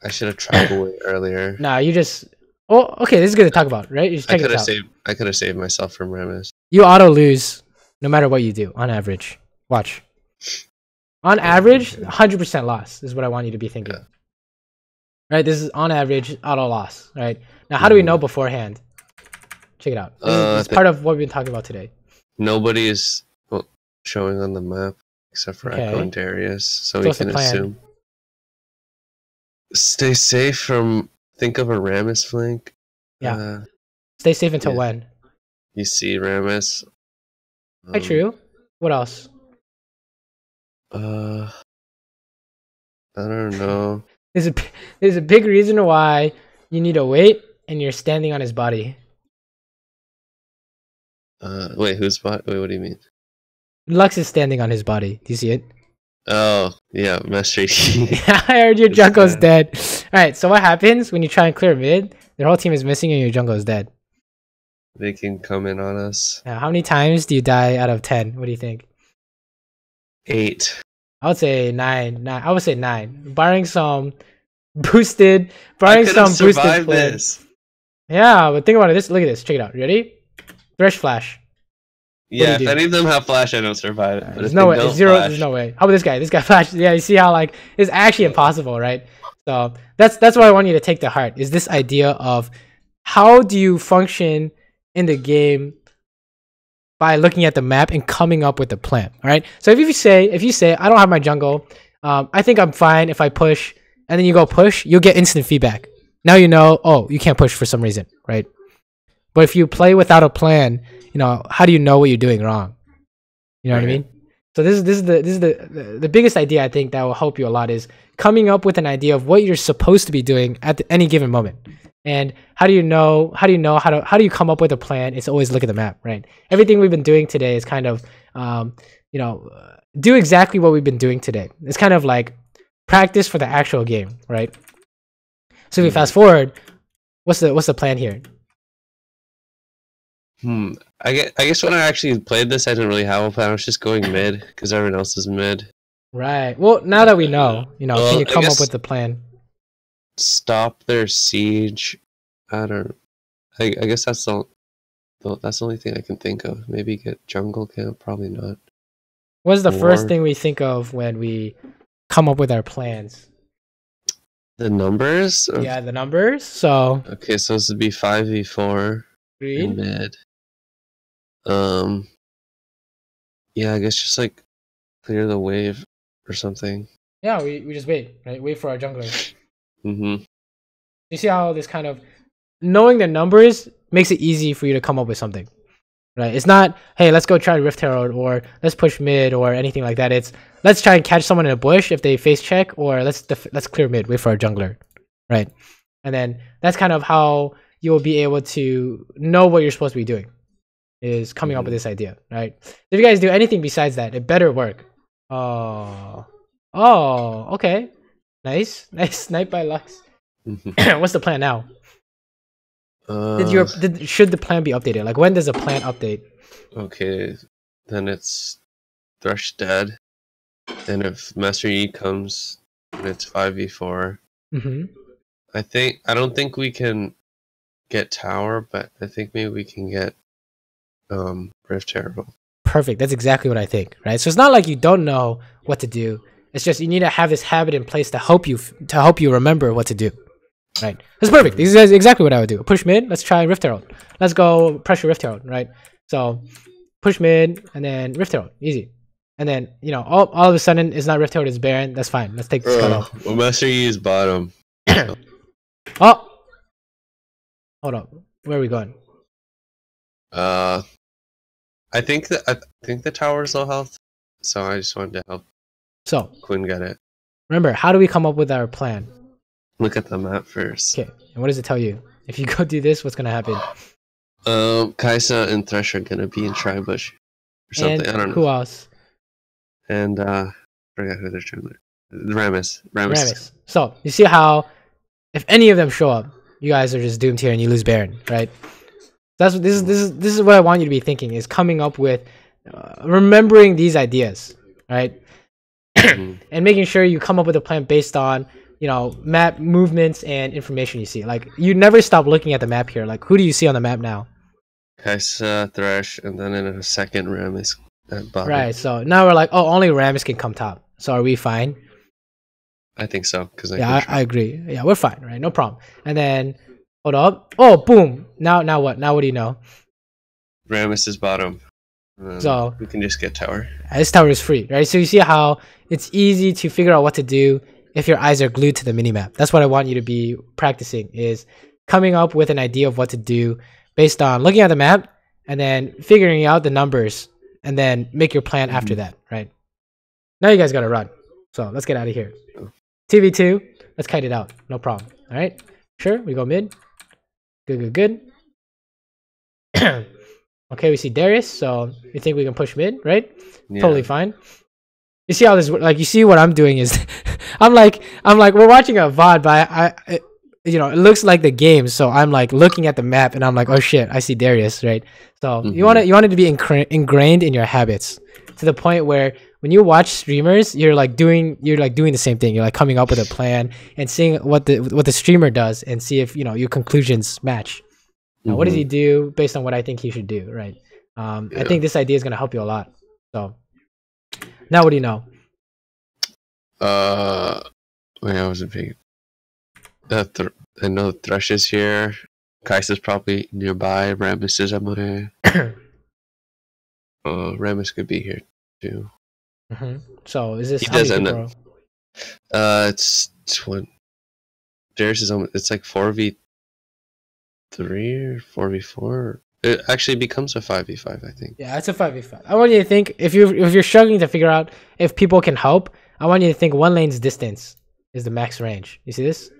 should have tried away earlier. Nah, you just. Oh, okay. This is good to talk about, right? You just check it out. I could have saved myself from Rammus. You auto lose no matter what you do on average. Watch. On average, 100% loss is what I want you to be thinking. Right? This is on average auto loss. Right? Now, how do we know beforehand? Check it out. This is part of what we've been talking about today. Nobody is showing on the map except for Echo and Darius, so we can assume. Stay safe from. Think of a Rammus flank. Yeah. Stay safe until when? You see Rammus. Quite true. What else? I don't know. There's a big reason why you need to wait and you're standing on his body. Wait, whose body? Wait, what do you mean? Lux is standing on his body. Do you see it? Oh, yeah, Master Yi. I heard your jungle's dead. Alright, so what happens when you try and clear mid? Their whole team is missing and your jungle is dead. They can come in on us. Now, how many times do you die out of 10? What do you think? 8. I would say 9. I would say 9. Barring some boosted play. Yeah, but think about it. Look at this. Check it out. Ready? Thresh flash. Yeah, if any of them have flash, I don't survive it. There's no way. There's no way. How about this guy? This guy flash. Yeah, you see how it's actually impossible, right? So that's what I want you to take to heart. Is this idea of how do you function in the game by looking at the map and coming up with a plan. All right. So if you say I don't have my jungle, I think I'm fine if I push, and then you go push, you'll get instant feedback. Now you know. Oh, you can't push for some reason, right? But if you play without a plan, how do you know what you're doing wrong? You know what I mean? So this is the biggest idea I think that will help you a lot is coming up with an idea of what you're supposed to be doing at any given moment. And how do you come up with a plan? It's always look at the map, right? Everything we've been doing today is kind of do exactly what we've been doing today. It's kind of like practice for the actual game, right? So if we fast forward, what's the plan here? I guess when I actually played this, I didn't really have a plan. I was just going mid because everyone else is mid. Right. Well, now that we know, can you come up with the plan? Stop their siege. I guess that's the only thing I can think of. Maybe get jungle camp. Probably not. What's the first thing we think of when we come up with our plans? The numbers. Yeah, the numbers. So okay, so this would be 5v4 in mid. Yeah, I guess just like clear the wave or something. Yeah, we just wait, right? Wait for our jungler. You see how this kind of knowing the numbers makes it easy for you to come up with something, right? It's not, hey, let's go try Rift Herald or let's push mid or anything like that. It's let's try and catch someone in a bush if they face check, or let's clear mid, wait for our jungler, right? And then that's kind of how you will be able to know what you're supposed to be doing, is coming up with this idea, right? If you guys do anything besides that, it better work. Oh, okay. Nice snipe by Lux. What's the plan now? Should the plan be updated? Like, when does a plan update? Okay, then it's Thresh dead, and if Master Yi comes, then it's 5v4. I don't think we can get tower, but I think maybe we can get Rift Herald. Perfect. That's exactly what I think, right? So it's not like you don't know what to do. It's just you need to have this habit in place to help you remember what to do. Right. That's perfect. This is exactly what I would do. Push mid, let's try Rift Herald. Let's go pressure Rift Herald, right? So push mid and then Rift Herald. Easy. And then, all of a sudden it's not Rift Herald, it's Baron. That's fine. Let's take the scuttle. Well, Master Yi is bottom. Oh! Hold up. Where are we going? I think the tower's low health. so I just wanted to help So Quinn get it. remember, how do we come up with our plan? Look at the map first. Okay, and what does it tell you? If you go do this, what's gonna happen? Kaisa and Thresh are gonna be in Tribush or something. And I don't know. who else? And forgot who they're trying to. Ramus. So you see how if any of them show up, you guys are just doomed here and you lose Baron, right? That's what this is what I want you to be thinking, is coming up with remembering these ideas, right? And making sure you come up with a plan based on, you know, map movements and information you see. Like, you never stop looking at the map here. Like, who do you see on the map now? Kaisa, Thresh, and then in a second Ramus at bottom. Right, so now we're like, oh, only Ramus can come top. So are we fine? I think so. I agree. Yeah, we're fine, right? No problem. And then, hold up. Oh, boom. Now what? Now what do you know? Ramus is bottom. So we can just get tower. This tower is free, right? So you see how it's easy to figure out what to do if your eyes are glued to the minimap. That's what I want you to be practicing, is coming up with an idea of what to do based on looking at the map and then figuring out the numbers and then make your plan after that, right? Now you guys got to run. So let's get out of here. TV2, let's kite it out. No problem. All right. Sure. We go mid. Good. Okay, we see Darius. So you think we can push mid, right? Yeah. Totally fine. You see how this, like, you see what I'm doing is I'm like, we're watching a VOD, but I you know, it looks like the game. So I'm like looking at the map and I'm like, oh shit, I see Darius, right? So you want it to be ingrained in your habits to the point where when you watch streamers, you're like doing the same thing. You're like coming up with a plan and seeing what the streamer does and see if, you know, your conclusions match. Now, what does he do based on what I think he should do, right? I think this idea is going to help you a lot. So now what do you know? Wait, I wasn't paying. I know Thresh is here. Kaisa's probably nearby. Ramus is on my. Ramus could be here too. So is this? He does end up. It's one. Darius is almost. It's like 4v3 or 4v4. It actually becomes a 5v5, I think. Yeah, it's a 5v5. I want you to think, if you're struggling to figure out if people can help, I want you to think one lane's distance is the max range. You see this?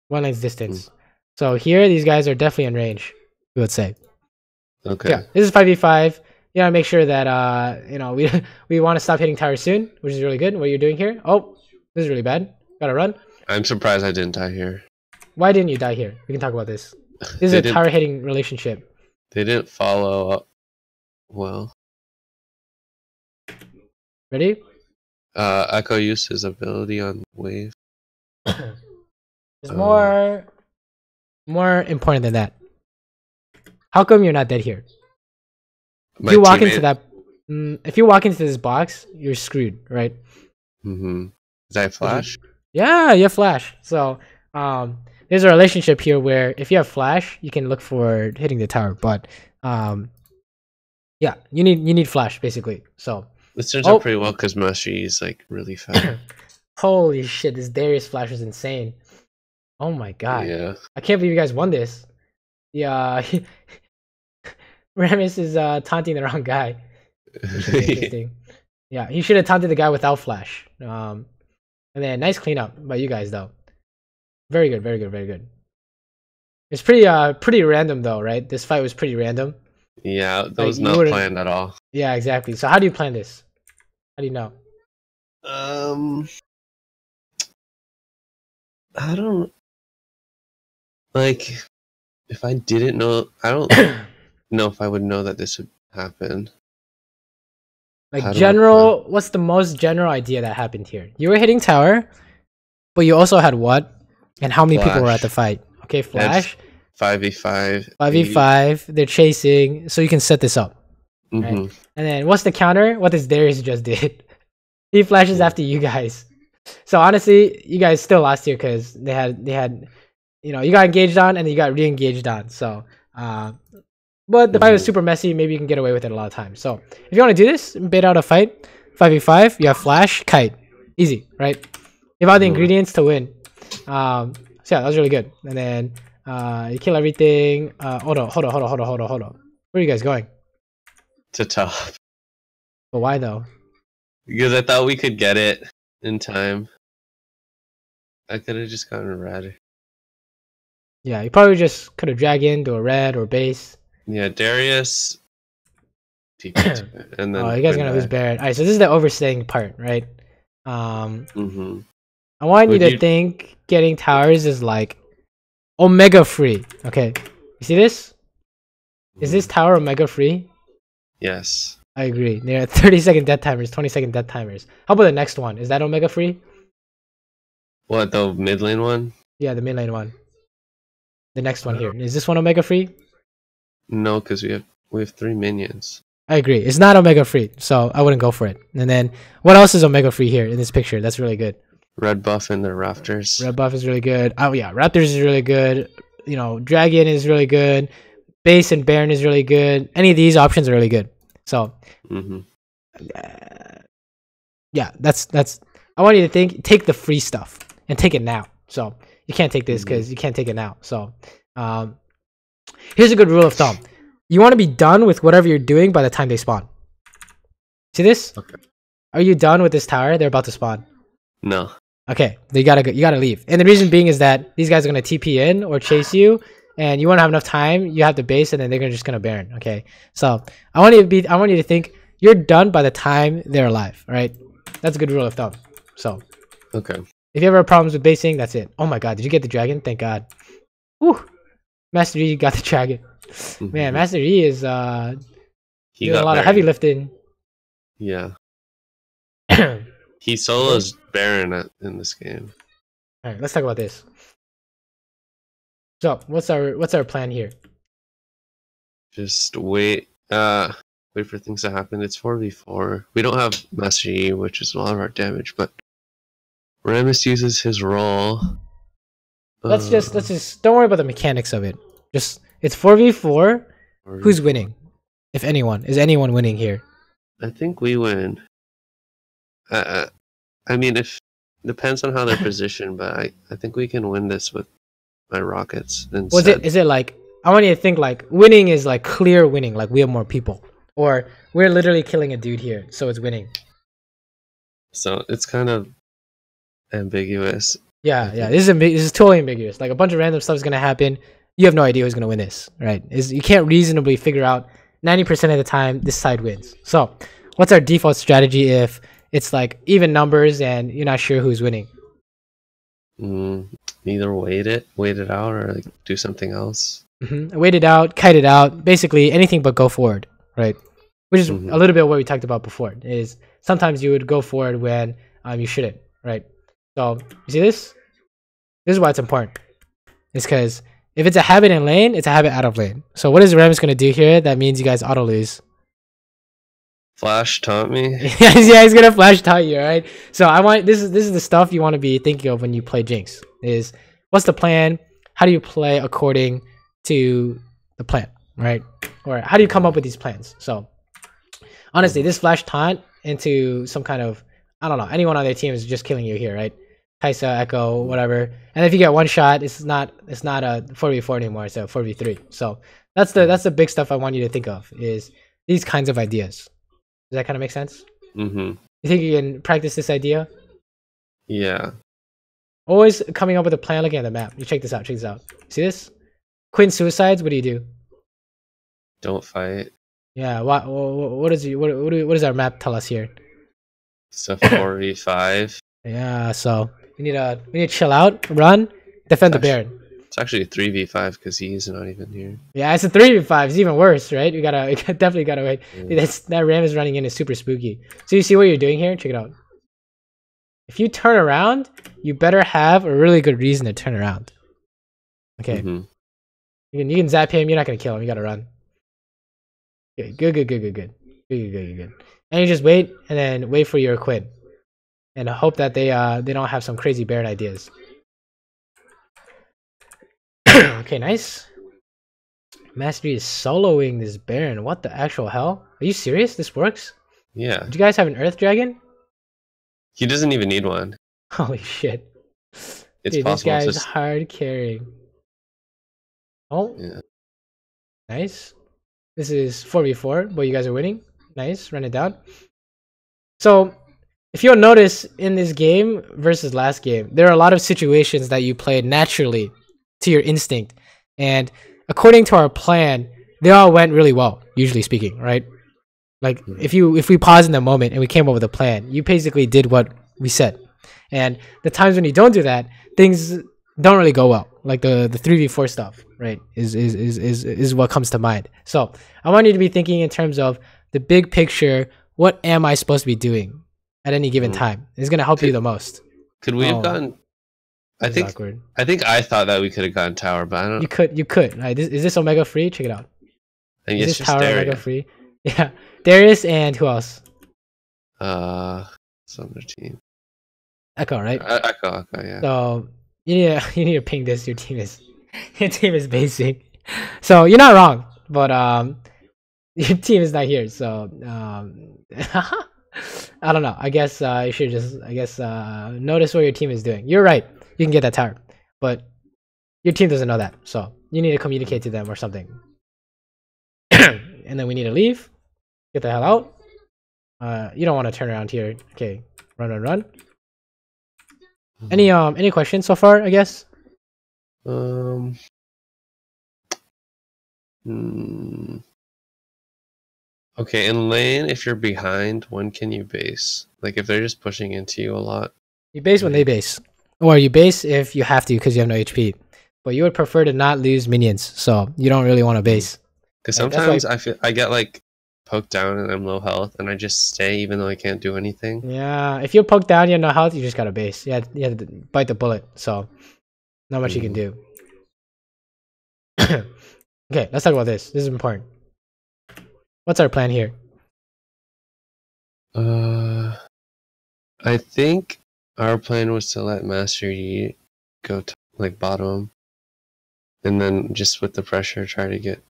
One lane's distance. So here, these guys are definitely in range, we would say. Okay. Yeah, this is 5v5. You gotta make sure that you know, we want to stop hitting towers soon, which is really good. What you're doing here? Oh, this is really bad. Gotta run. I'm surprised I didn't die here. Why didn't you die here? We can talk about this. This is a tower hitting relationship. They didn't follow up well. Ready? Echo used his ability on wave. It's more important than that. How come you're not dead here? If you walk into that, if you walk into this box, you're screwed, right? Is that flash? Yeah, you have flash. So there's a relationship here where if you have flash, you can look for hitting the tower. But yeah, you need flash basically. So this turns out pretty well because Mushy is like really fast. Holy shit, this Darius flash is insane. Oh my god. Yeah. I can't believe you guys won this. Yeah. Ramus is taunting the wrong guy. Yeah, he should have taunted the guy without flash. And then nice cleanup by you guys though. Very good. It's pretty random though, right? This fight was pretty random. Yeah, that was not planned at all. Yeah, exactly. So how do you plan this? How do you know? I don't like. If I didn't know, I don't know if I would know that this would happen. Like what's the most general idea that happened here? You were hitting tower, but you also had what? And how many people were at the fight? Okay, flash. 5v5. 5v5. They're chasing, so you can set this up. Right? And then what's the counter? What does Darius just did? He flashes after you guys. So honestly, you guys still lost here because they had, you know, you got engaged on and then you got re-engaged on. So, but the fight was super messy. Maybe you can get away with it a lot of times. So if you want to do this, bait out a fight, 5v5. You have flash, kite, easy, right? You have all the ingredients to win. So yeah, that was really good. And then you kill everything. Hold on. Where are you guys going? To top. But why though? Because I thought we could get it in time. I could have just gotten red. Yeah, you probably just could have dragged into a red or base. Yeah, Darius. And then oh, you guys are gonna lose Baron. Alright, so this is the overstaying part, right? Mm-hmm. I want you to think getting towers is like Omega free. Okay. You see this? Is this tower Omega free? Yes. I agree. There are 30-second death timers, 20-second death timers. How about the next one? Is that Omega free? What, the mid lane one? Yeah, the mid lane one. The next one here. Is this one Omega free? No, because we have 3 minions. I agree. It's not Omega free, so I wouldn't go for it. And then what else is Omega free here in this picture? That's really good. Red buff in the rafters. Red buff is really good. Oh yeah, Raptors is really good. You know, Dragon is really good. Base and Baron is really good. Any of these options are really good. So, yeah, that's. I want you to take the free stuff and take it now. So you can't take this because you can't take it now. So, here's a good rule of thumb: you want to be done with whatever you're doing by the time they spawn. See this? Okay. Are you done with this tower? They're about to spawn. No. Okay, you gotta leave. And the reason being is that these guys are gonna TP in or chase you, and you won't have enough time. You have the base, and then they're just gonna Baron. Okay, so I want you to think you're done by the time they're alive. All right, that's a good rule of thumb. So, okay. If you ever have problems with basing, that's it. Oh my god, did you get the dragon? Thank God. Woo, Master E got the dragon. Man, Master E is he doing a lot of heavy lifting. Yeah. He solos Baron in this game. All right, let's talk about this. So, what's our plan here? Just wait for things to happen. It's 4v4. We don't have Master Yi, which is a lot of our damage, but Rammus uses his role. Let's just don't worry about the mechanics of it. Just it's 4v4. Who's winning? If anyone, is anyone winning here? I think we win. I mean, if depends on how they're positioned, but I think we can win this with my rockets. Is it like, I want you to think like winning is like clear winning, like we have more people, or we're literally killing a dude here, so it's winning. So it's kind of ambiguous. Yeah, this is totally ambiguous. Like a bunch of random stuff is gonna happen. You have no idea who's gonna win this, right? You can't reasonably figure out 90% of the time this side wins. So what's our default strategy if it's like even numbers and you're not sure who's winning? Either wait it out, or like do something else. Wait it out, kite it out, basically anything but go forward, right? Which is a little bit what we talked about before. Is sometimes you would go forward when you shouldn't, right? So you see this? This is why it's important. It's because if it's a habit in lane, it's a habit out of lane. So what is Rammus gonna do here? That means you guys auto lose. Flash taunt me. Yeah, he's gonna flash taunt you, right? So I want this is the stuff you want to be thinking of when you play Jinx. Is what's the plan? How do you play according to the plan, right? Or how do you come up with these plans? So honestly, this flash taunt into some kind of, I don't know, anyone on their team is just killing you here, right? Kaisa, Echo, whatever. And if you get one shot, it's not a 4v4 anymore, it's a 4v3. So that's the big stuff I want you to think of, is these kinds of ideas. Does that kind of make sense? You think you can practice this idea? Yeah. Always coming up with a plan, looking at the map. You check this out, See this? Quinn suicides, what do? Don't fight. Yeah, what does our map tell us here? It's a 4v5. Yeah, so we need to chill out, run, defend the Baron. It's actually a 3v5 because he's not even here. Yeah, it's a 3v5. It's even worse, right? We definitely gotta wait. Yeah. That Ram is running in is super spooky. So you see what you're doing here? Check it out. If you turn around, you better have a really good reason to turn around. Okay. You can zap him. You're not gonna kill him. You gotta run. Okay, good. And you just wait, and then wait for your Quinn, and hope that they don't have some crazy Baron ideas. Okay, nice. Mastery is soloing this Baron. What the actual hell? Are you serious? This works? Yeah. Did you guys have an Earth Dragon? He doesn't even need one. Holy shit. It's dude, possible. This guy's hard carrying. Oh. Yeah. Nice. This is 4v4, but you guys are winning. Nice. Run it down. So, if you'll notice in this game versus last game, there are a lot of situations that you played naturally to your instinct, and according to our plan, they all went really well. Usually speaking, right? Like if we pause in the moment and we came up with a plan, you basically did what we said. And the times when you don't do that, things don't really go well. Like the 3v4 stuff, right? Is what comes to mind. So I want you to be thinking in terms of the big picture. What am I supposed to be doing at any given time? It's gonna help you the most. Could we have gotten? I think I thought that we could have gotten tower, but I don't. You could. Right? Is this Omega free? Check it out. I think Is this tower Omega free? Yeah, Darius and who else? Some other team. Echo, right? Echo, yeah. So you need to ping this. Your team is basing. So you're not wrong, but your team is not here. So I don't know. I guess you should just notice what your team is doing. You're right. You can get that tower, but your team doesn't know that. So you need to communicate to them or something. And then we need to leave. Get the hell out. You don't want to turn around here. Okay, run. Any questions so far? I guess. Okay, in lane, if you're behind, when can you base? Like if they're just pushing into you a lot. You base when they base, or you base if you have to because you have no HP. But you would prefer to not lose minions, so you don't really want to base. Because sometimes I get like poked down and I'm low health, and I just stay even though I can't do anything. Yeah, if you're poked down, you have no health, you just gotta base. You have to bite the bullet. So not much you can do. Okay, let's talk about this. This is important. What's our plan here? I think our plan was to let Master Yi go like bottom, and then just with the pressure try to get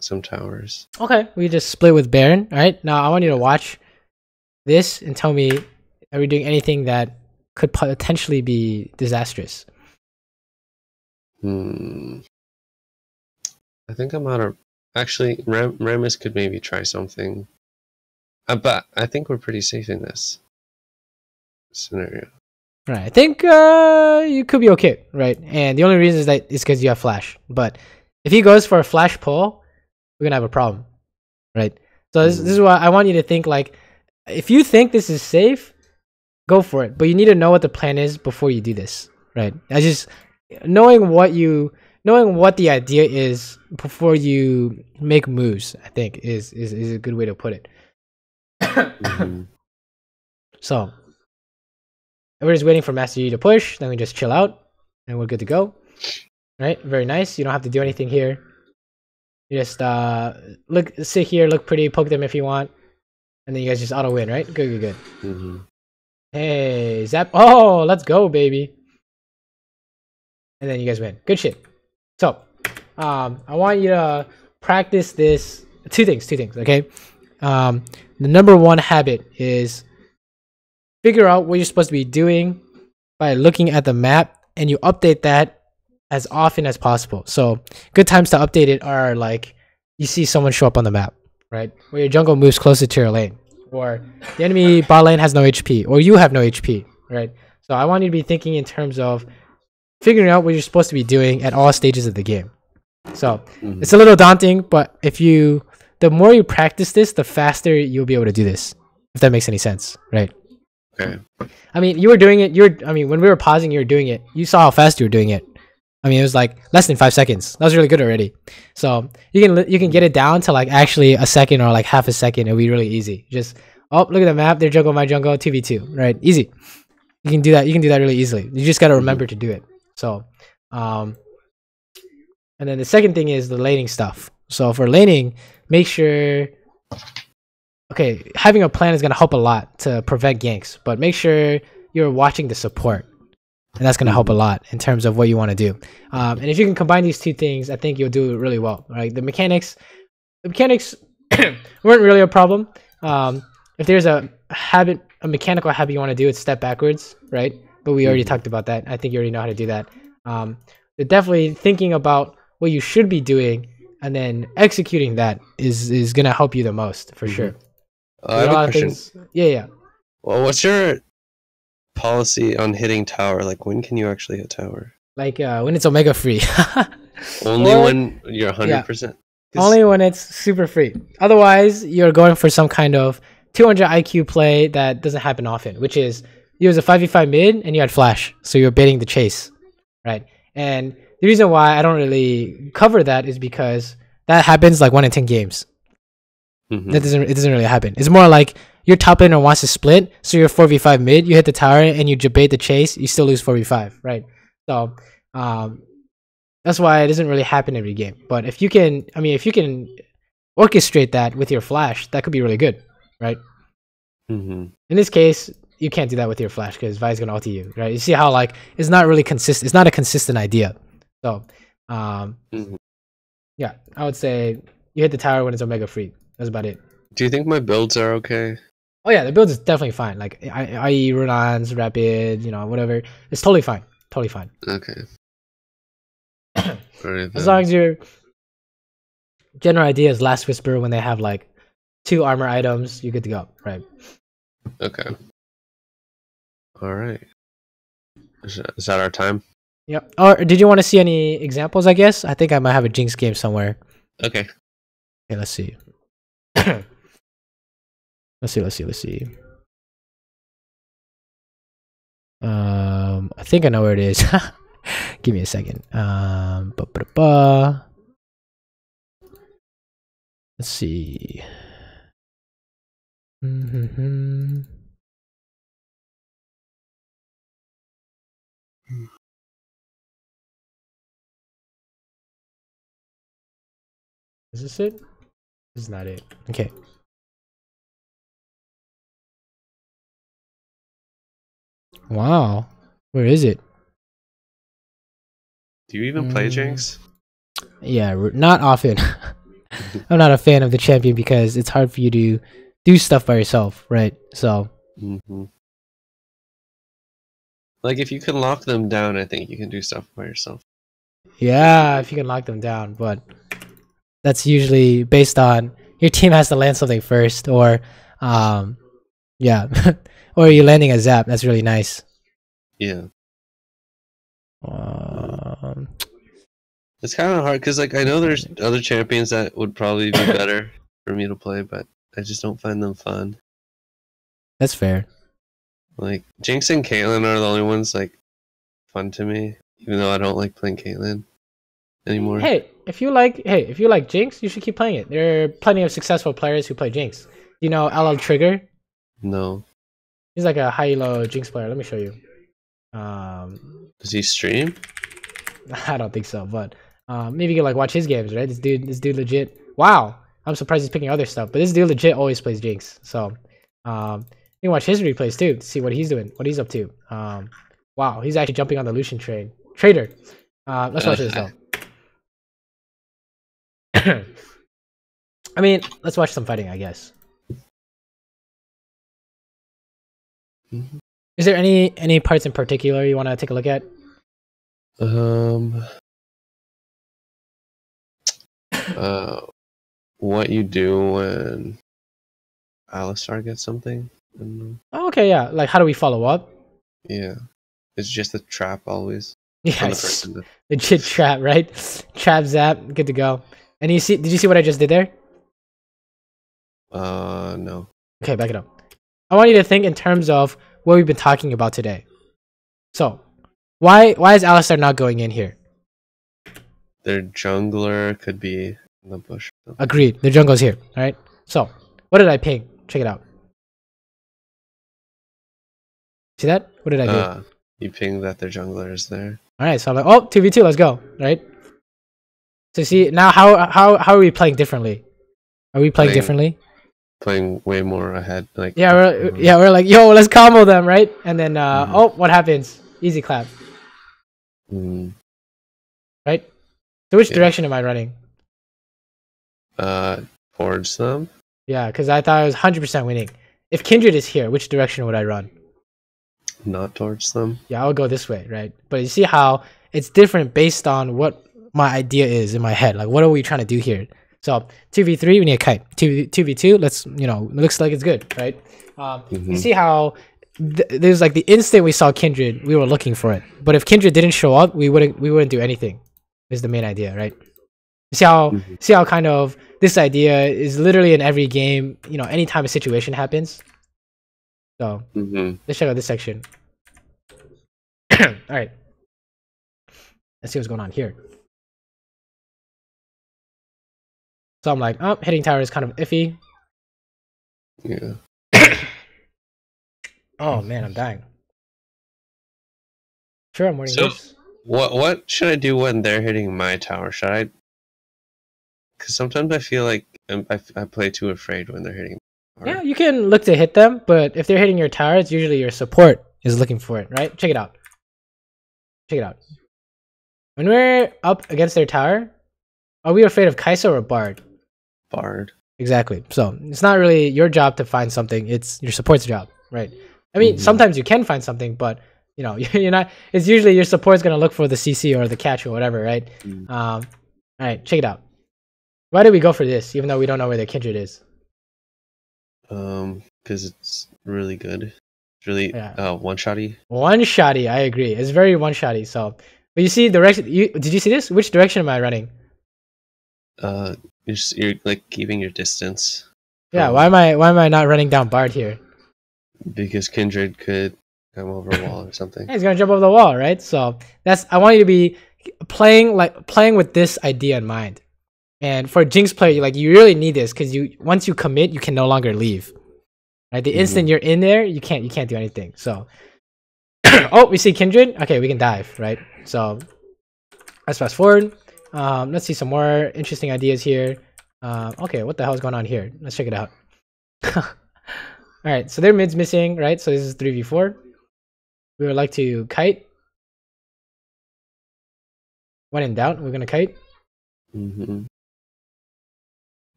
some towers. Okay, we just split with Baron. All right, now I want you to watch this and tell me, are we doing anything that could potentially be disastrous? I think I'm out of. Actually, Ramus could maybe try something, but I think we're pretty safe in this scenario. Right, I think you could be okay, right? And the only reason is that it's because you have flash. But if he goes for a flash pull, we're gonna have a problem, right? So this is why I want you to think like, if you think this is safe, go for it. But you need to know what the plan is before you do this, right? I just knowing what the idea is before you make moves, I think is a good way to put it. So everybody's waiting for Master Yi to push, then we just chill out and we're good to go. Right? Very nice. You don't have to do anything here. You just sit here, look pretty, poke them if you want, and then you guys just auto win, right? Good. Hey, Zap. Oh, let's go, baby. And then you guys win. Good shit. So, I want you to practice this. Two things, okay? The number one habit is figure out what you're supposed to be doing by looking at the map, and you update that as often as possible. So good times to update it are like you see someone show up on the map, right? Where your jungle moves closer to your lane, or the enemy bot lane has no HP, or you have no HP, right? So I want you to be thinking in terms of figuring out what you're supposed to be doing at all stages of the game. So it's a little daunting, but the more you practice this, the faster you'll be able to do this, if that makes any sense, right? Okay. I mean, you were doing it. When we were pausing, you were doing it. You saw how fast you were doing it. I mean, it was like less than 5 seconds. That was really good already. So you can get it down to like actually a second or like half a second. It'll be really easy. Just look at the map. Their jungle, my jungle, 2v2, right? Easy. You can do that. You can do that really easily. You just got to remember to do it. So, and then the second thing is the laning stuff. So for laning, make sure. Okay, having a plan is gonna help a lot to prevent ganks, but make sure you're watching the support. And that's going to help a lot in terms of what you want to do. And if you can combine these two things, I think you'll do it really well. Right? The mechanics weren't really a problem. If there's a mechanical habit you want to do, it's step backwards, right? But we already talked about that. I think you already know how to do that. But definitely thinking about what you should be doing and then executing that is going to help you the most, for sure. I have a question. Yeah. Well, what's your policy on hitting tower? Like, when can you actually hit tower? Like when it's Omega free. Only when you're 100%? Only when it's super free. Otherwise, you're going for some kind of 200 IQ play that doesn't happen often, which is you was a 5v5 mid and you had flash, so you're baiting the chase, right? And the reason why I don't really cover that is because that happens like 1 in 10 games. It doesn't really happen. It's more like your top laner wants to split, so you're 4v5 mid, you hit the tower and you bait the chase, you still lose 4v5, right? So that's why it doesn't really happen every game. But if you can, if you can orchestrate that with your flash, that could be really good, right? In this case, you can't do that with your flash because Vi's gonna ulti you, right? You see how like it's not really consistent. It's not a consistent idea. So, yeah, I would say you hit the tower when it's Omega free. That's about it. Do you think my builds are okay? Oh yeah, the build is definitely fine. Like IE, Runans, Rapid, whatever. It's totally fine. Totally fine. Okay. As long as your general idea is Last Whisper when they have like 2 armor items, you're good to go, right? Okay. All right. Is that our time? Yep. Or did you want to see any examples? I guess I think I might have a Jinx game somewhere. Okay. Okay, let's see. Let's see. I think I know where it is. Give me a second. Let's see. Is this it? This is not it. Okay. Wow. Where is it? Do you even play Jinx? Yeah, not often. I'm not a fan of the champion because it's hard for you to do stuff by yourself, right? So. Like, if you can lock them down, I think you can do stuff by yourself. Yeah, if you can lock them down, but that's usually based on your team has to land something first, or yeah, or you're landing a zap. That's really nice. Yeah. It's kind of hard because, like, I know there's other champions that would probably be better for me to play, but I just don't find them fun. That's fair. Like, Jinx and Caitlyn are the only ones like fun to me, even though I don't like playing Caitlyn anymore. Hey, if you like Jinx, you should keep playing it. There are plenty of successful players who play Jinx. You know LL Trigger? No. He's like a high-elo Jinx player. Let me show you. Does he stream? I don't think so, but maybe you can like watch his games, right? This dude legit. Wow, I'm surprised he's picking other stuff, but this dude legit always plays Jinx. So you can watch his replays too to see what he's doing, what he's up to. Wow, he's actually jumping on the Lucian train. Trader. Let's watch this though. I mean, let's watch some fighting, I guess. Is there any parts in particular you want to take a look at? What you do when Alistar gets something? Oh, okay, yeah. Like, how do we follow up? Yeah, it's just a trap always. Yeah, legit trap, right? Trap zap, good to go. And did you see what I just did there? No. Okay, back it up. I want you to think in terms of what we've been talking about today. So, why is Alistar not going in here? Their jungler could be in the bush. Agreed. Their jungle's here. All right. So, what did I ping? Check it out. See that? What did I do? You ping that their jungler is there. All right. So I'm like, oh, 2v2, let's go. Right. So see now how are we playing differently? Are we playing differently? Playing way more ahead. Like we're like, yo, let's combo them, right? And then oh, what happens? Easy clap. Right? So which direction am I running? Towards them. Yeah, because I thought I was 100% winning. If Kindred is here, which direction would I run? Not towards them. Yeah, I would go this way, right? But you see how it's different based on what my idea is in my head. Like, what are we trying to do here? So 2v3, we need a kite. 2v2, let's, looks like it's good, right? You see how there's like the instant we saw Kindred, we were looking for it. But if Kindred didn't show up, we wouldn't do anything. Is the main idea, right? See how kind of this idea is literally in every game. Anytime a situation happens. So let's check out this section. All right, let's see what's going on here. So I'm like, oh, hitting tower is kind of iffy. Yeah. Oh man, I'm dying. Sure, I'm winning this. What should I do when they're hitting my tower? Should I? Because sometimes I feel like I play too afraid when they're hitting. Yeah, you can look to hit them, but if they're hitting your tower, it's usually your support is looking for it, right? Check it out. Check it out. When we're up against their tower, are we afraid of Kai'Sa or Bard? Bard. Exactly. So it's not really your job to find something; it's your support's job, right? I mean, sometimes you can find something, but you're not. It's usually your support's gonna look for the CC or the catch or whatever, right? All right, check it out. Why did we go for this, even though we don't know where the Kindred is? Because it's really good. It's really one-shotty. One-shotty, I agree. It's very one-shotty. So, but you see direction. Did you see this? Which direction am I running? You're like keeping your distance. Yeah. Why am I not running down Bard here? Because Kindred could come over a wall or something. Yeah, he's gonna jump over the wall, right? So I want you to be playing with this idea in mind. And for a Jinx player, you really need this because once you commit, you can no longer leave. Right? The instant you're in there, you can't do anything. So, oh, we see Kindred. Okay, we can dive, right? So let's fast forward. Let's see some more interesting ideas here. Okay, what the hell is going on here? Let's check it out. All right, so their mid's missing, right? So this is 3v4. We would like to kite. When in doubt, we're gonna kite.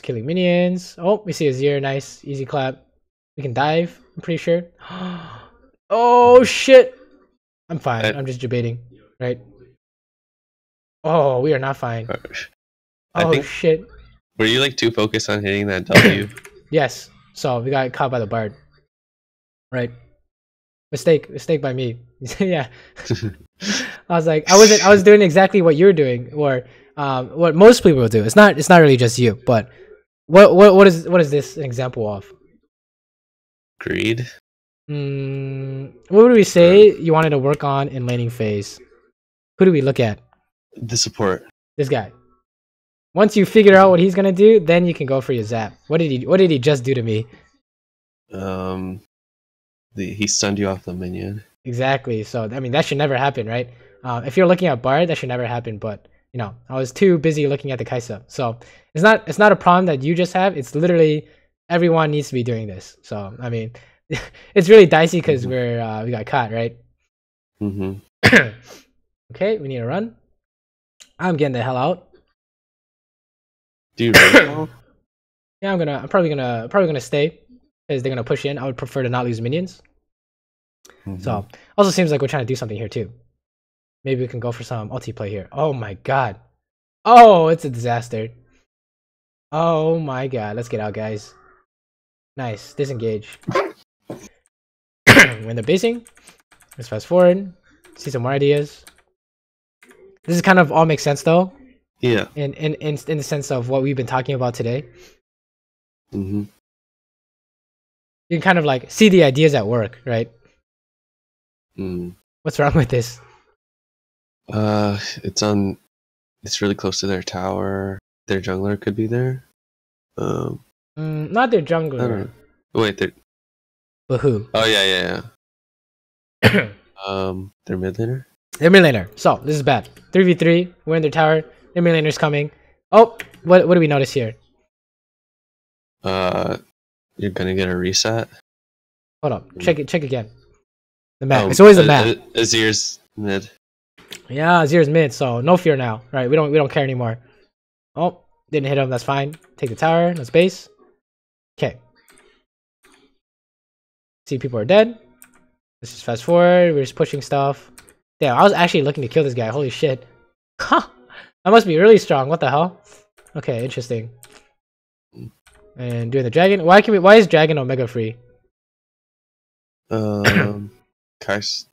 Killing minions. Oh, we see Azir. Nice, easy clap. We can dive. I'm pretty sure. Oh shit! I'm fine. I'm just debating, right? Oh, we are not fine. I think, shit! Were you too focused on hitting that W? Yes. So we got caught by the Bard. Right. Mistake by me. Yeah. I was doing exactly what you're doing, or what most people do. It's not really just you, but what is this an example of? Greed. What would we say you wanted to work on in laning phase? Who do we look at? The support. This guy. Once you figure out what he's gonna do, then you can go for your zap. What did he just do to me? He stunned you off the minion. Exactly. So I mean that should never happen, right? If you're looking at Bard, that should never happen. But I was too busy looking at the Kai'Sa. So it's not a problem that you just have. It's literally everyone needs to be doing this. So I mean, it's really dicey because we got caught, right? Okay, we need to run. I'm getting the hell out. Do you run? Yeah, I'm probably gonna stay because they're gonna push in. I would prefer to not lose minions. So also seems like we're trying to do something here too. Maybe we can go for some ulti play here. Oh my god. Oh, it's a disaster. Oh my god. Let's get out, guys. Nice. Disengage. When they're basing, let's fast forward. See some more ideas. This is kind of all makes sense though. Yeah. In the sense of what we've been talking about today. You can kind of see the ideas at work, right? What's wrong with this? It's really close to their tower. Their jungler could be there. Not their jungler. Wait, But who? Oh yeah. Their mid laner. Their mid laner. So this is bad. 3v3. We're in their tower. Their mid laner's coming. Oh, what do we notice here? You're gonna get a reset. Hold up. Check again. The map. It's always the map. Azir's mid. Yeah, Azir's mid. So no fear now. Right? We don't care anymore. Oh, didn't hit him. That's fine. Take the tower. Let's base. Okay. See, people are dead. Let's just fast forward. We're just pushing stuff. Damn, I was actually looking to kill this guy. Holy shit. Huh. That must be really strong. What the hell? Okay, interesting. And doing the dragon. Why is dragon omega free? Kais,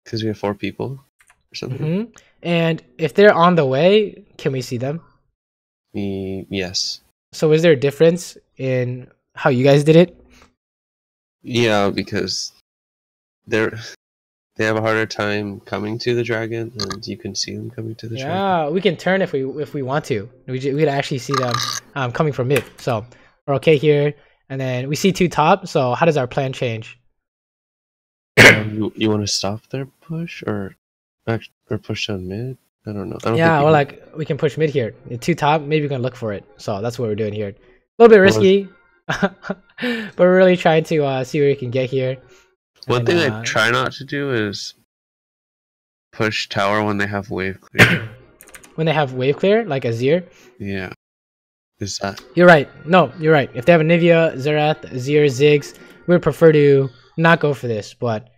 because we have 4 people or something. And if they're on the way, can we see them? Yes. So is there a difference in how you guys did it? Yeah, because they have a harder time coming to the dragon, and you can see them coming to the dragon. Yeah, we can turn if we want to. We could actually see them coming from mid. So we're okay here, and then we see 2 top. So how does our plan change? You want to stop their push or push down mid? I don't know. Or like we can push mid here. 2 top, maybe we can look for it. So that's what we're doing here. A little bit risky, but we're really trying to see where we can get here. One thing I try not to do is push tower when they have wave clear. When they have wave clear, like Azir? Yeah. Is that? You're right. No, you're right. If they have a Nivea, Zerath, Azir, Ziggs, we would prefer to not go for this. But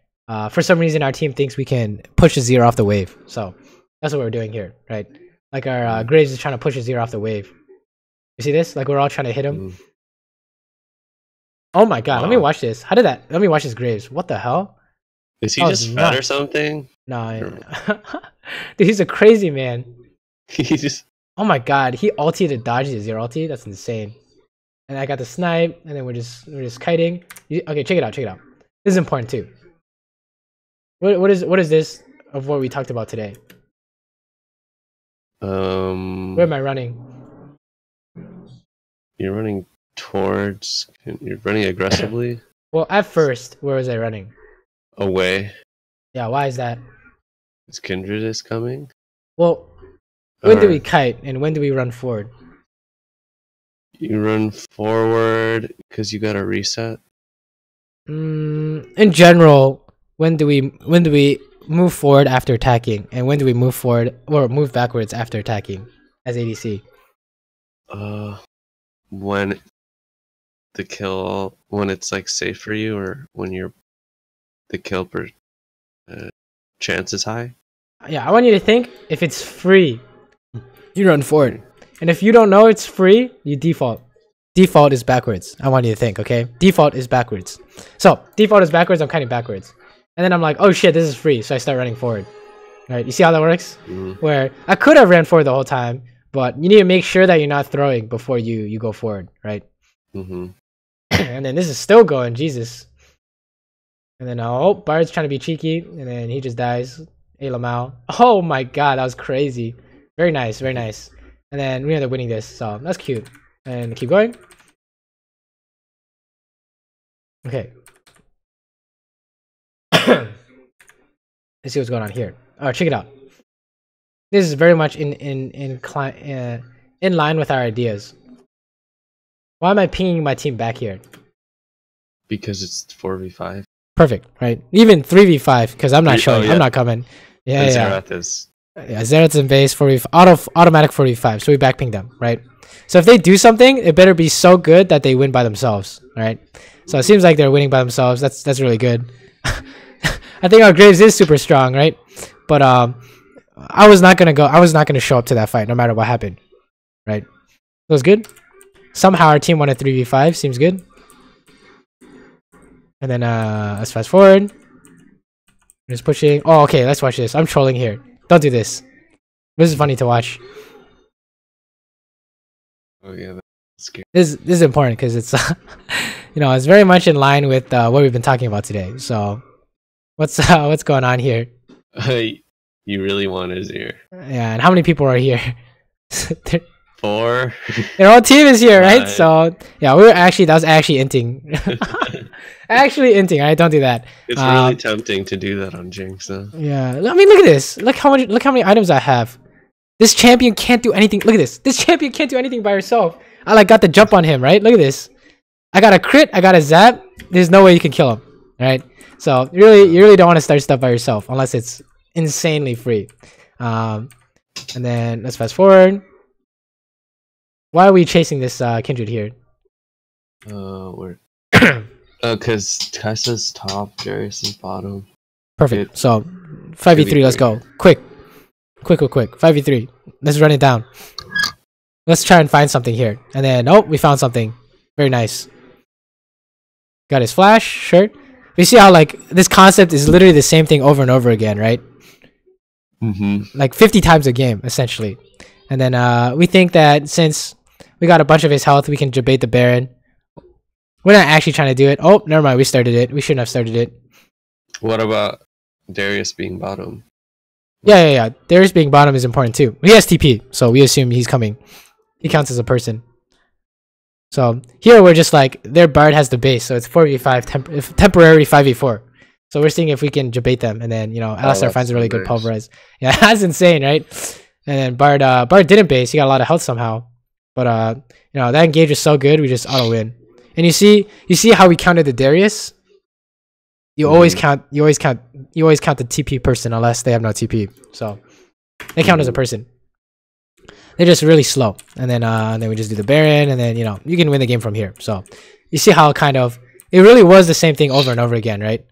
for some reason, our team thinks we can push Azir off the wave. So that's what we're doing here, right? Like our Graves is trying to push Azir off the wave. You see this? Like we're all trying to hit him. Oh my god, let me watch this. Let me watch his Graves. What the hell? Is he just fat or something? No. Dude, he's a crazy man. He just... Oh my god, he ulti to dodge his Azir ulti? That's insane. And I got the snipe, and then we're just kiting. Okay, check it out, This is important too. What is this of what we talked about today? Where am I running? You're running towards... You're running aggressively? Well, at first, where was I running? Away. Yeah, why is that? Because Kindred is coming? Well, when do we kite, and when do we run forward? You run forward because you got to reset? In general, when do we move forward after attacking, and when do we move forward or move backwards after attacking as ADC? When it's like safe for you, or when the kill chance is high. Yeah, I want you to think if it's free, you run forward, and if you don't know it's free, you default. Default is backwards. I want you to think, okay? Default is backwards. So default is backwards. I'm kiting backwards, and then I'm like, oh shit, this is free, so I start running forward. Right? You see how that works? Where I could have ran forward the whole time, but you need to make sure that you're not throwing before you go forward, right? And then this is still going, Jesus. And then Bard's trying to be cheeky, and then he just dies. Kog'maw. Oh my god, that was crazy. Very nice, very nice. And then we ended up winning this, so that's cute. And keep going. Okay. Let's see what's going on here. Alright, check it out. This is very much in line with our ideas. Why am I pinging my team back here? Because it's 4v5. Perfect, right? Even 3v5, because I'm not showing. I'm not coming. Yeah, Zerath is. Yeah, Zerath's in base 4v5, automatic 4v5. So we backping them, right? So if they do something, it better be so good that they win by themselves, right? So it seems like they're winning by themselves. That's really good. I think our Graves is super strong, right? But I was not gonna show up to that fight no matter what happened, right? That was good. Somehow our team won a 3v5. Seems good. And then let's fast forward. Just pushing. Oh, okay. Let's watch this. I'm trolling here. Don't do this. This is funny to watch. Oh yeah, that's scary. This is important because it's it's very much in line with what we've been talking about today. So what's going on here? You really want Azir? Yeah, and how many people are here? 4. Their whole team is here, right? So yeah, that was actually inting. Actually inting, right? Don't do that. It's really tempting to do that on Jinx, though. Yeah, I mean, look at this. Look how many items I have. This champion can't do anything. Look at this. This champion can't do anything by herself. I got the jump on him, right? Look at this. I got a crit. I got a zap. There's no way you can kill him, right? So you really don't want to start stuff by yourself unless it's insanely free. And then let's fast forward. Why are we chasing this Kindred here? Where? Because Tessa's top, Darius is bottom. Perfect. So 5v3, let's go. Quick. Quick. 5v3. Let's run it down. Let's try and find something here. And then, oh, we found something. Very nice. Got his flash, sure. We see how, like, this concept is literally the same thing over and over again, right? Like 50 times a game, essentially. And then we think that since we got a bunch of his health, we can debate the Baron. We're not actually trying to do it. Oh, never mind. We started it. We shouldn't have started it. What about Darius being bottom? Yeah. Darius being bottom is important too. He has TP, so we assume he's coming. He counts as a person. So here we're just like, their Bard has the base, so it's 4v5, temporary 5v4. So we're seeing if we can debate them, and then, you know, Alistar finds a really good pulverize. Yeah, that's insane, right? And then Bard didn't base. He got a lot of health somehow. But you know, that engage is so good, we just auto win. And you see how we counted the Darius? You always count the TP person unless they have no TP. So they count as a person. They're just really slow. And then we just do the Baron, and then, you know, you can win the game from here. So you see how kind of it really was the same thing over and over again, right?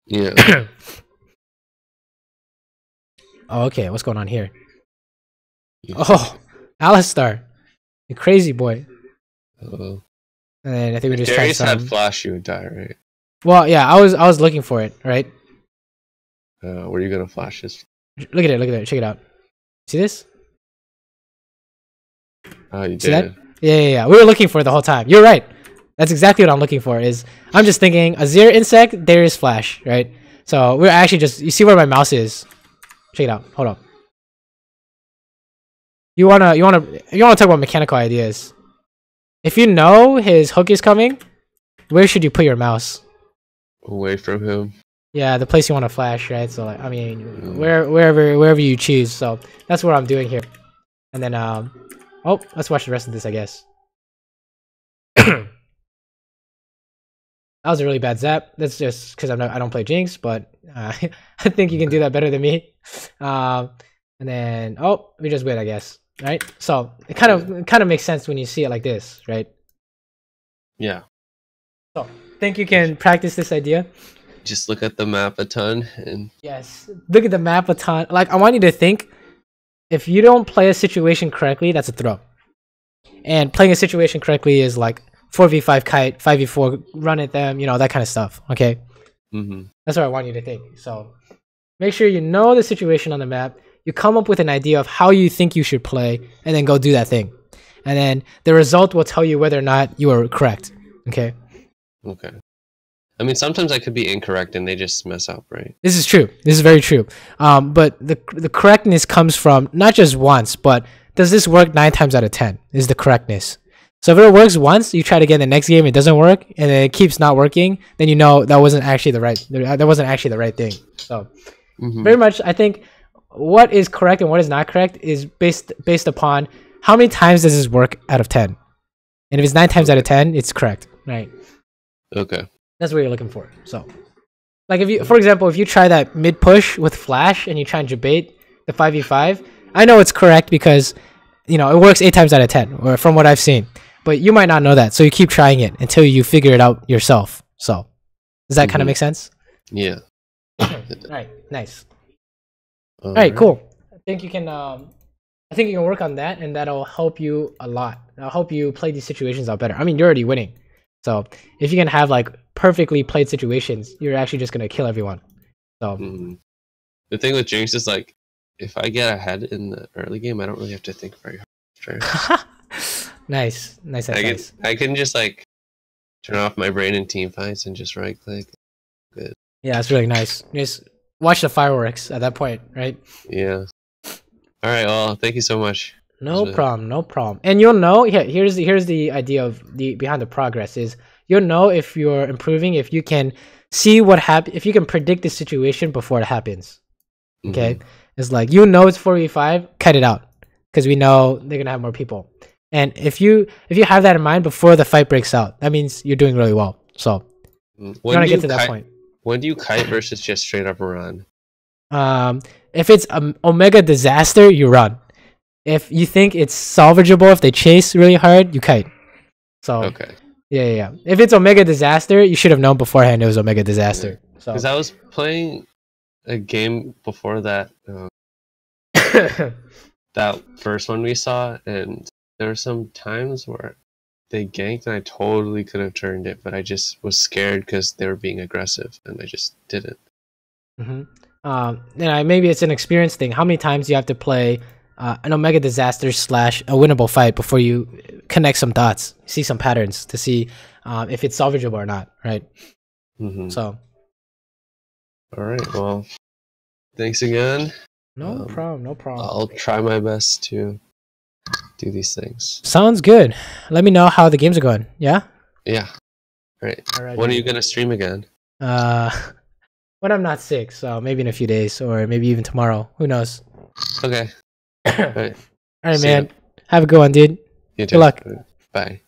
Yeah. Oh, okay. What's going on here? Oh, Alistar, you crazy boy. And then I think we just Darius had flash, you would die, right? Well, yeah, I was looking for it, right? Where are you gonna flash this? Look at it. Check it out. See this? Oh, you See did. That? Yeah. We were looking for it the whole time. You're right. That's exactly what I'm looking for. I'm just thinking Azir insect, Darius flash, right? So we're actually just, you see where my mouse is? Check it out. Hold up. You wanna talk about mechanical ideas. If you know his hook is coming, where should you put your mouse? Away from him. Yeah, the place you want to flash, right? So, like, I mean, wherever you choose. So that's what I'm doing here. And then oh, let's watch the rest of this, I guess. That was a really bad zap. That's just because I don't play Jinx, but I think you can do that better than me. And then, oh, we just win, I guess, right? So it kind of makes sense when you see it like this, right? Yeah. So think you can practice this idea? Just look at the map a ton and yes, look at the map a ton. Like, I want you to think, if you don't play a situation correctly, that's a throw. And playing a situation correctly is like 4v5 kite, 5v4 run at them, you know, that kind of stuff. Okay. That's what I want you to think. So make sure you know the situation on the map. You come up with an idea of how you think you should play, and then go do that thing. And then the result will tell you whether or not you are correct. Okay. Okay. I mean, sometimes I could be incorrect and they just mess up, right? This is true. This is very true. But the correctness comes from not just once, but does this work 9 times out of 10 is the correctness. So if it works once, you try to get the next game, it doesn't work, and then it keeps not working, then you know that wasn't actually the right thing. So very much, I think what is correct and what is not correct is based upon how many times does this work out of 10. And if it's 9 times out of 10, it's correct, right? Okay. That's what you're looking for. So, like, if you, for example, if you try that mid push with flash and you try and debate the 5v5, I know it's correct because, you know, it works 8 times out of 10, or from what I've seen. But you might not know that, so you keep trying it until you figure it out yourself. So, does that kind of make sense? Yeah. All right. Nice. All right. Cool. I think you can work on that, and that'll help you a lot. That'll help you play these situations out better. I mean, you're already winning. So if you can have like perfectly played situations, you're actually just gonna kill everyone. So the thing with Jinx is, like, if I get ahead in the early game, I don't really have to think very hard. Nice. I can just like turn off my brain in team fights and just right click. Good. Yeah, it's really nice. Just watch the fireworks at that point, right? Yeah. All right. Well, thank you so much. No problem. And you'll know. Yeah, here's the idea of behind the progress is you'll know if you're improving if you can see what if you can predict the situation before it happens. Okay, it's like, you know, it's 4v5, cut it out because we know they're gonna have more people. And if you have that in mind before the fight breaks out, that means you're doing really well. So you want to get to that point. When do you kite versus just straight up run? If it's Omega disaster, you run. If you think it's salvageable, if they chase really hard, you kite. So okay. Yeah. If it's Omega disaster, you should have known beforehand it was Omega disaster. So because I was playing a game before that, that first one we saw, and there were some times where they ganked and I totally could have turned it, but I just was scared because they were being aggressive and I just didn't. Maybe it's an experience thing. How many times do you have to play an Omega Disaster / a winnable fight before you connect some dots, see some patterns to see if it's salvageable or not, right? So. All right. Well, thanks again. No problem. I'll try my best to do these things. Sounds good. Let me know how the games are going. Yeah? Yeah. All right. When are you going to stream again? When I'm not sick, so maybe in a few days or maybe even tomorrow. Who knows? Okay. All right. All right, man. Have a good one, dude. You too. Good luck. Bye.